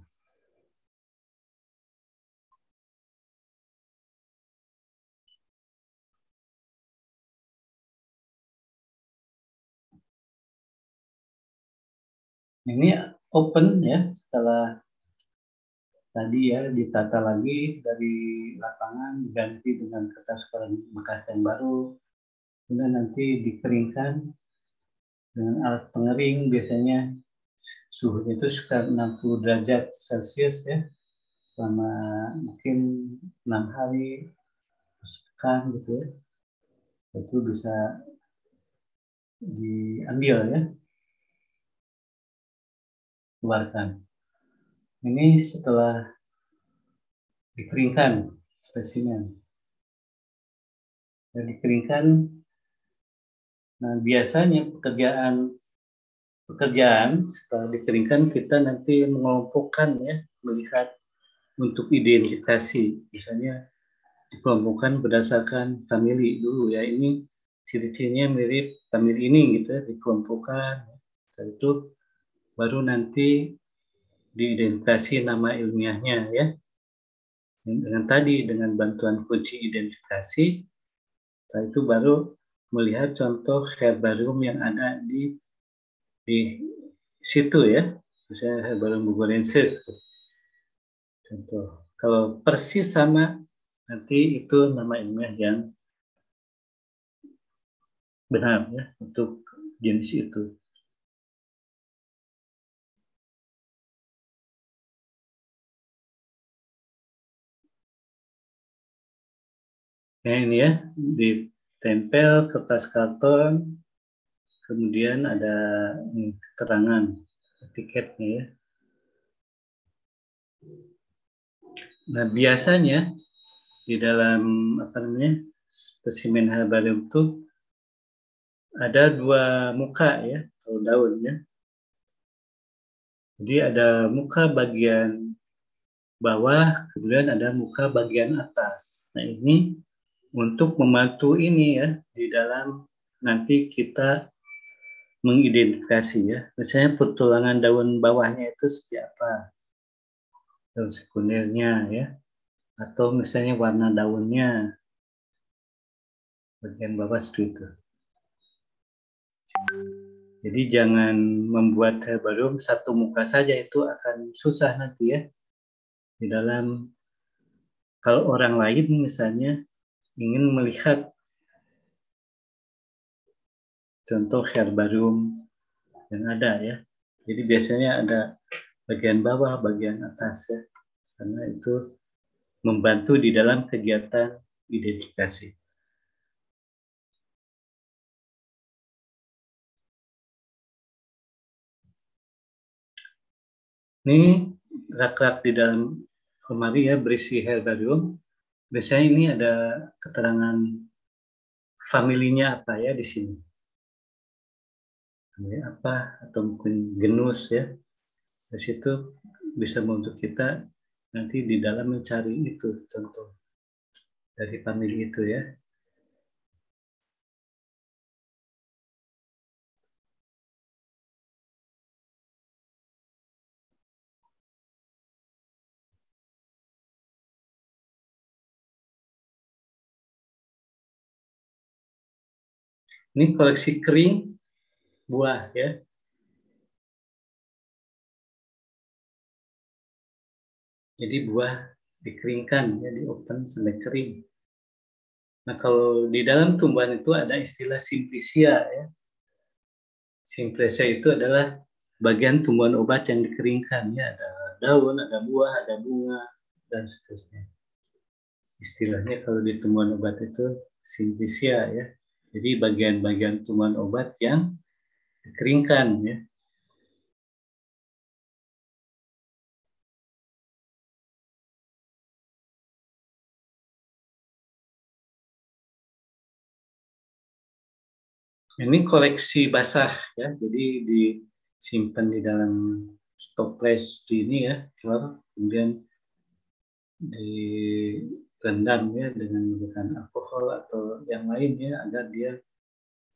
Ini open ya, setelah tadi ya ditata lagi dari lapangan diganti dengan kertas koran bekas yang baru, kemudian nanti dikeringkan dengan alat pengering. Biasanya suhunya itu sekitar 60 derajat Celcius ya, selama mungkin 6 hari sepekan gitu ya. Itu bisa diambil ya, keluarkan. Ini setelah dikeringkan spesimen dan dikeringkan. Nah, biasanya pekerjaan setelah dikeringkan kita nanti mengelompokkan ya, melihat untuk identifikasi. Misalnya dikelompokkan berdasarkan famili dulu ya, ini ciri-cirinya mirip famili ini gitu ya, dikelompokkan. Setelah itu baru nanti diidentifikasi nama ilmiahnya ya. Dengan tadi dengan bantuan kunci identifikasi, setelah itu baru melihat contoh herbarium yang ada di situ ya, misalnya herbarium bugorensis. Contoh, kalau persis sama nanti itu nama ilmiah yang benar ya untuk jenis itu. Nah ini ya, ditempel kertas karton, kemudian ada keterangan etiketnya ya. Nah biasanya di dalam spesimen herbarium itu ada dua muka ya, atau daun ya. Jadi ada muka bagian bawah, kemudian ada muka bagian atas. Nah ini untuk membantu ini ya, di dalam nanti kita mengidentifikasi ya. Misalnya pertulangan daun bawahnya itu seperti apa, daun sekundernya ya, atau misalnya warna daunnya bagian bawah seperti itu. Jadi jangan membuat herbarium satu muka saja, itu akan susah nanti ya. Di dalam, kalau orang lain misalnya ingin melihat contoh herbarium yang ada ya. Jadi biasanya ada bagian bawah, bagian atas ya. Karena itu membantu di dalam kegiatan identifikasi. Ini rak-rak di dalam lemari ya, berisi herbarium. Biasanya ini ada keterangan familinya apa ya di sini. Famili apa, atau mungkin genus ya. Di situ bisa membantu kita nanti di dalam mencari itu contoh dari famili itu ya. Ini koleksi kering buah ya. Jadi buah dikeringkan ya, di open sampai kering. Nah, kalau di dalam tumbuhan itu ada istilah simplicia ya. Simplicia itu adalah bagian tumbuhan obat yang dikeringkan ya, ada daun, ada buah, ada bunga dan seterusnya. Istilahnya kalau di tumbuhan obat itu simplicia ya. Jadi bagian-bagian tumbuhan obat yang dikeringkan ya. Ini koleksi basah ya, jadi disimpan di dalam stoples di ini ya, kemudian direndam ya dengan menggunakan alkohol atau yang lain ya, agar dia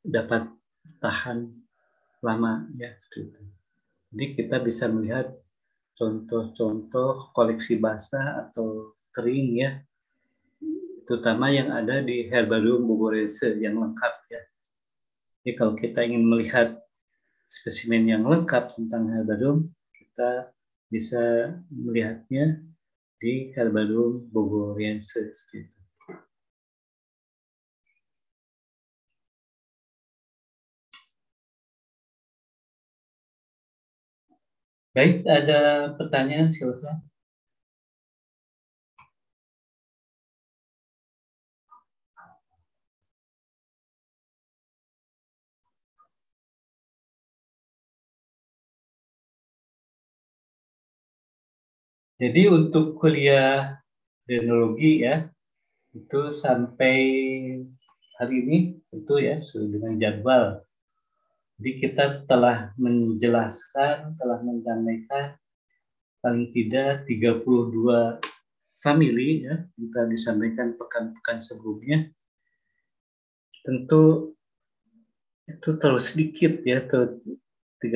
dapat tahan lama ya seperti itu. Jadi kita bisa melihat contoh-contoh koleksi basah atau kering ya, terutama yang ada di Herbarium Bugorense yang lengkap ya. Jadi kalau kita ingin melihat spesimen yang lengkap tentang herbarium, kita bisa melihatnya di Herbarium Bogoriensis gitu. Baik, ada pertanyaan silakan. Jadi untuk kuliah genealogi ya, itu sampai hari ini tentu ya sesuai dengan jadwal. Jadi kita telah menjelaskan, telah menyampaikan paling tidak 32 famili ya, yang telah disampaikan pekan-pekan sebelumnya. Tentu itu terlalu sedikit ya, 32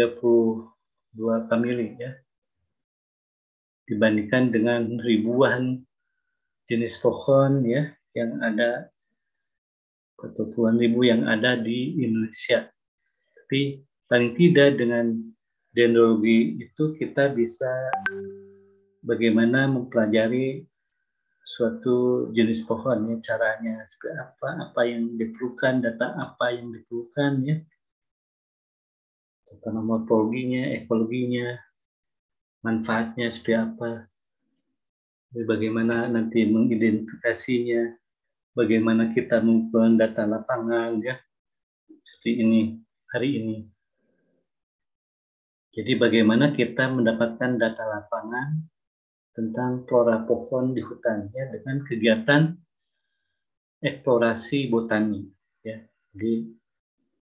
famili ya, dibandingkan dengan ribuan jenis pohon ya yang ada atau puluhan ribu yang ada di Indonesia. Tapi paling tidak dengan dendrologi itu kita bisa bagaimana mempelajari suatu jenis pohon ya, caranya seperti apa yang diperlukan, data apa yang diperlukan ya, tentang morfologinya, ekologinya, manfaatnya seperti apa, bagaimana nanti mengidentifikasinya, bagaimana kita mengumpulkan data lapangan ya, seperti ini hari ini. Jadi bagaimana kita mendapatkan data lapangan tentang flora pohon di hutan ya, dengan kegiatan eksplorasi botani ya. Jadi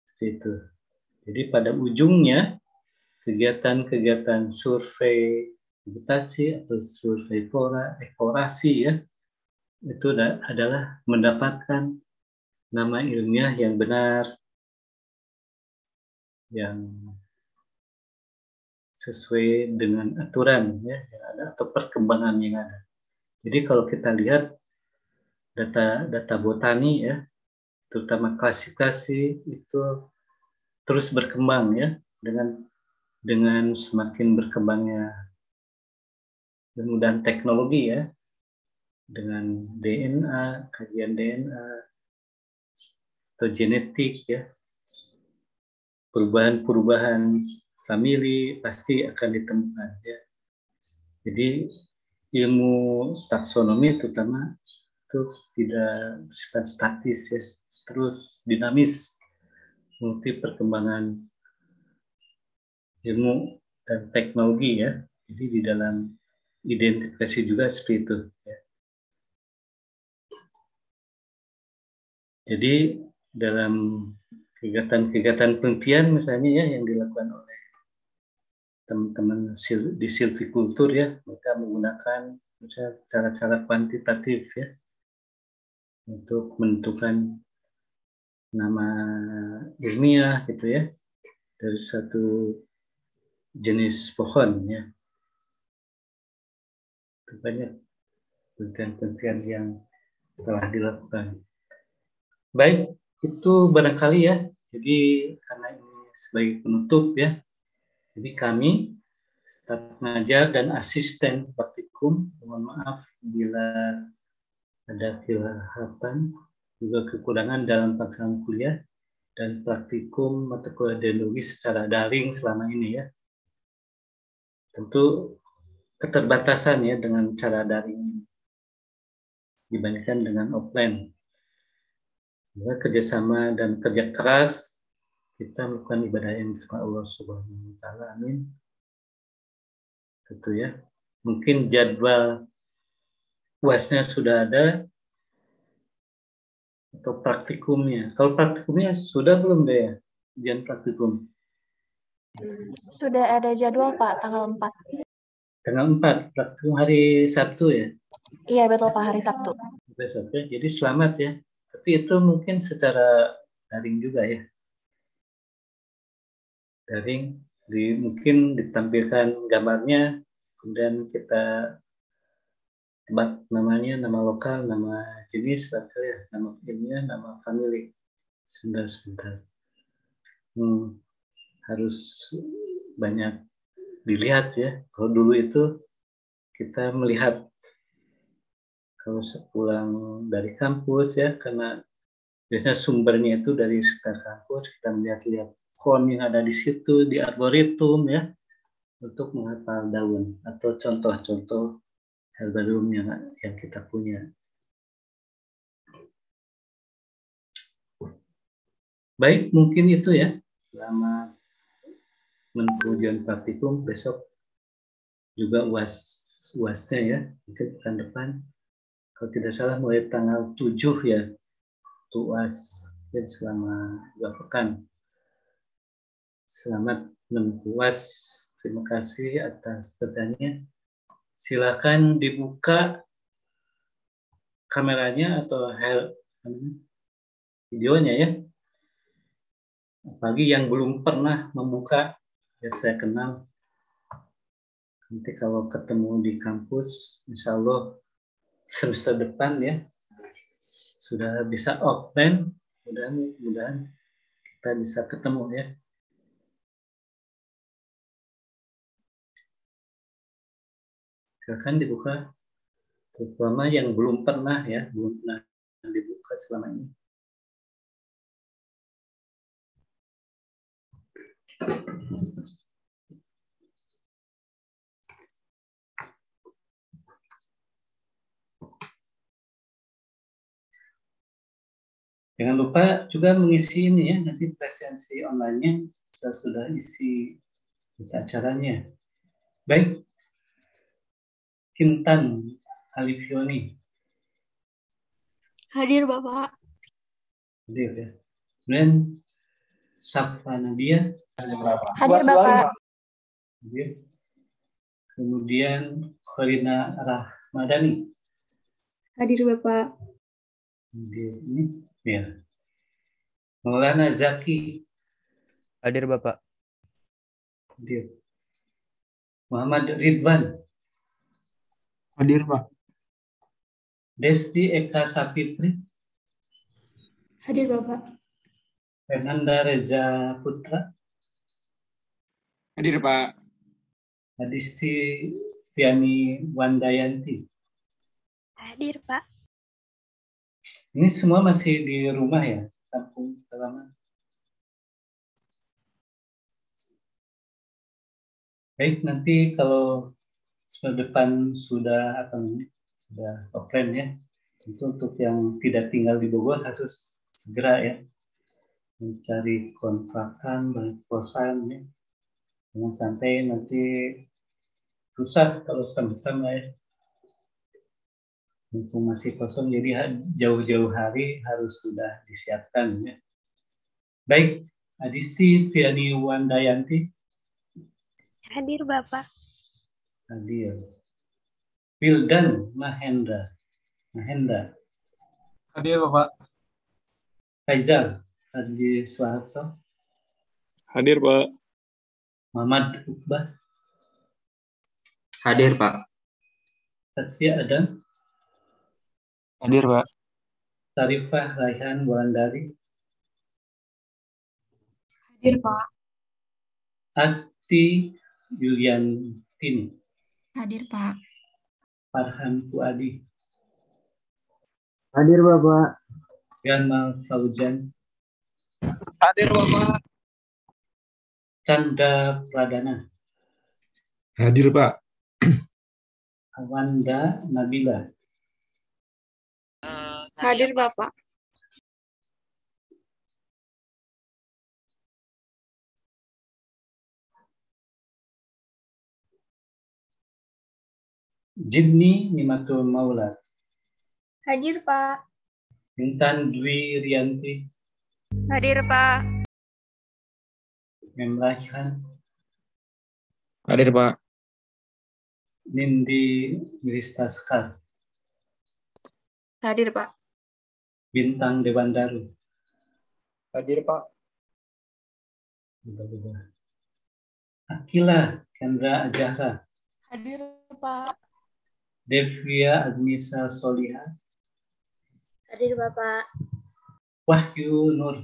seperti itu. Jadi pada ujungnya kegiatan-kegiatan survei vegetasi atau survei flora, eksplorasi ya, itu adalah mendapatkan nama ilmiah yang benar, yang sesuai dengan aturan ya yang ada atau perkembangan yang ada. Jadi kalau kita lihat data botani ya, terutama klasifikasi itu terus berkembang ya dengan semakin berkembangnya ilmu dan teknologi ya, dengan DNA, kajian DNA atau genetik ya, perubahan-perubahan famili pasti akan ditemukan ya. Jadi ilmu taksonomi terutama itu tidak bersifat statis ya, terus dinamis mengikuti perkembangan ilmu dan teknologi ya. Jadi di dalam identifikasi juga seperti itu ya. Jadi dalam kegiatan-kegiatan penelitian misalnya ya yang dilakukan oleh teman-teman di silvikultur ya, mereka menggunakan misalnya cara-cara kuantitatif ya untuk menentukan nama ilmiah gitu ya dari satu jenis pohon ya. Itu banyak penelitian-penelitian yang telah dilakukan. Baik, itu barangkali ya. Jadi karena ini sebagai penutup ya. Jadi kami staf pengajar dan asisten praktikum, mohon maaf bila ada kehilafan juga kekurangan dalam pelaksanaan kuliah dan praktikum mata kuliah genealogi secara daring selama ini ya. Tentu keterbatasan ya dengan cara daring dibandingkan dengan offline. Kerjasama dan kerja keras kita melakukan ibadah yang disembah Allah Subhanahu wa taala. Amin. Gitu ya. Mungkin jadwal UASnya sudah ada atau praktikumnya. Kalau praktikumnya sudah belum deh ya? Ujian praktikum. Sudah ada jadwal Pak, tanggal 4. Tanggal 4, praktikum hari Sabtu ya? Iya betul Pak, hari Sabtu. Sabtu, jadi selamat ya. Tapi itu mungkin secara daring juga ya. Daring, mungkin ditampilkan gambarnya, kemudian kita tebak namanya, nama lokal, nama jenis, ya, nama ilmiah, nama famili. Sebentar. Harus banyak dilihat ya. Kalau dulu itu kita melihat kalau sepulang dari kampus ya, karena biasanya sumbernya itu dari sekitar kampus, kita melihat-lihat font yang ada di situ, di arboretum ya, untuk menghafal daun atau contoh-contoh herbarium yang kita punya. Baik, mungkin itu ya. Selamat ujian praktikum. Besok juga UAS-nya ya, mungkin pekan depan. Kalau tidak salah mulai tanggal 7 ya, UAS dan selama 2 pekan. Selamat menempuh UAS. Terima kasih atas pertanyaannya. Silakan dibuka kameranya atau videonya ya. Apalagi yang belum pernah membuka, biar saya kenal. Nanti kalau ketemu di kampus, insya Allah semester depan ya, sudah bisa offline, mudah-mudahan kita bisa ketemu ya. Silakan dibuka, terutama yang belum pernah ya, belum pernah dibuka selama ini. Jangan lupa juga mengisi ini ya, nanti presensi online-nya saya sudah isi acaranya. Baik, Kintan Alifioni. Hadir Bapak. Hadir ya. Kemudian Safa Nadia. Hadir Bapak. Hadir. Kemudian Korina Rahmadani. Hadir Bapak. Hadir ini ya. Maulana Zaki. Hadir Bapak. Hadir. Muhammad Ridwan. Hadir Pak. Desti Eka Sapitri. Hadir Bapak. Fernanda Reza Putra. Hadir Pak. Adisti Tiani Wandayanti. Hadir Pak. Ini semua masih di rumah ya, kampung halaman. Baik, nanti kalau semester depan sudah offline ya. Tentu untuk yang tidak tinggal di Bogor harus segera ya mencari kontrakan, kosan ya. Jangan sampai nanti susah kalau sama-sama ya. Mumpung masih kosong, jadi jauh-jauh hari harus sudah disiapkan ya. Baik, Adisti Tiani Wandayanti. Hadir Bapak. Hadir. Wildan Mahendra. Hadir Bapak. Faizal Adi Soeharto. Hadir Pak. Muhammad Uqbah. Hadir Pak. Satya Adam. Hadir Pak. Sarifah Raihan Wulandari. Hadir Pak. Asti Yuliantini. Hadir Pak. Farhan Fuadi. Hadir Bapak. Gamal Fauzan. Hadir Bapak. Chandra Pradana. Hadir Pak. Awanda Nabila. Hadir Bapak. Jimny Nimatul Maula. Hadir Pak. Intan Dwi Rianti. Hadir Pak. Memraihan. Hadir Pak. Nindi Milistaskar. Hadir Pak. Bintang Dewandaru. Hadir Pak. Akila Kendra Ajahra. Hadir Pak. Devia Agnisa Soliha. Hadir Bapak. Wahyu Nur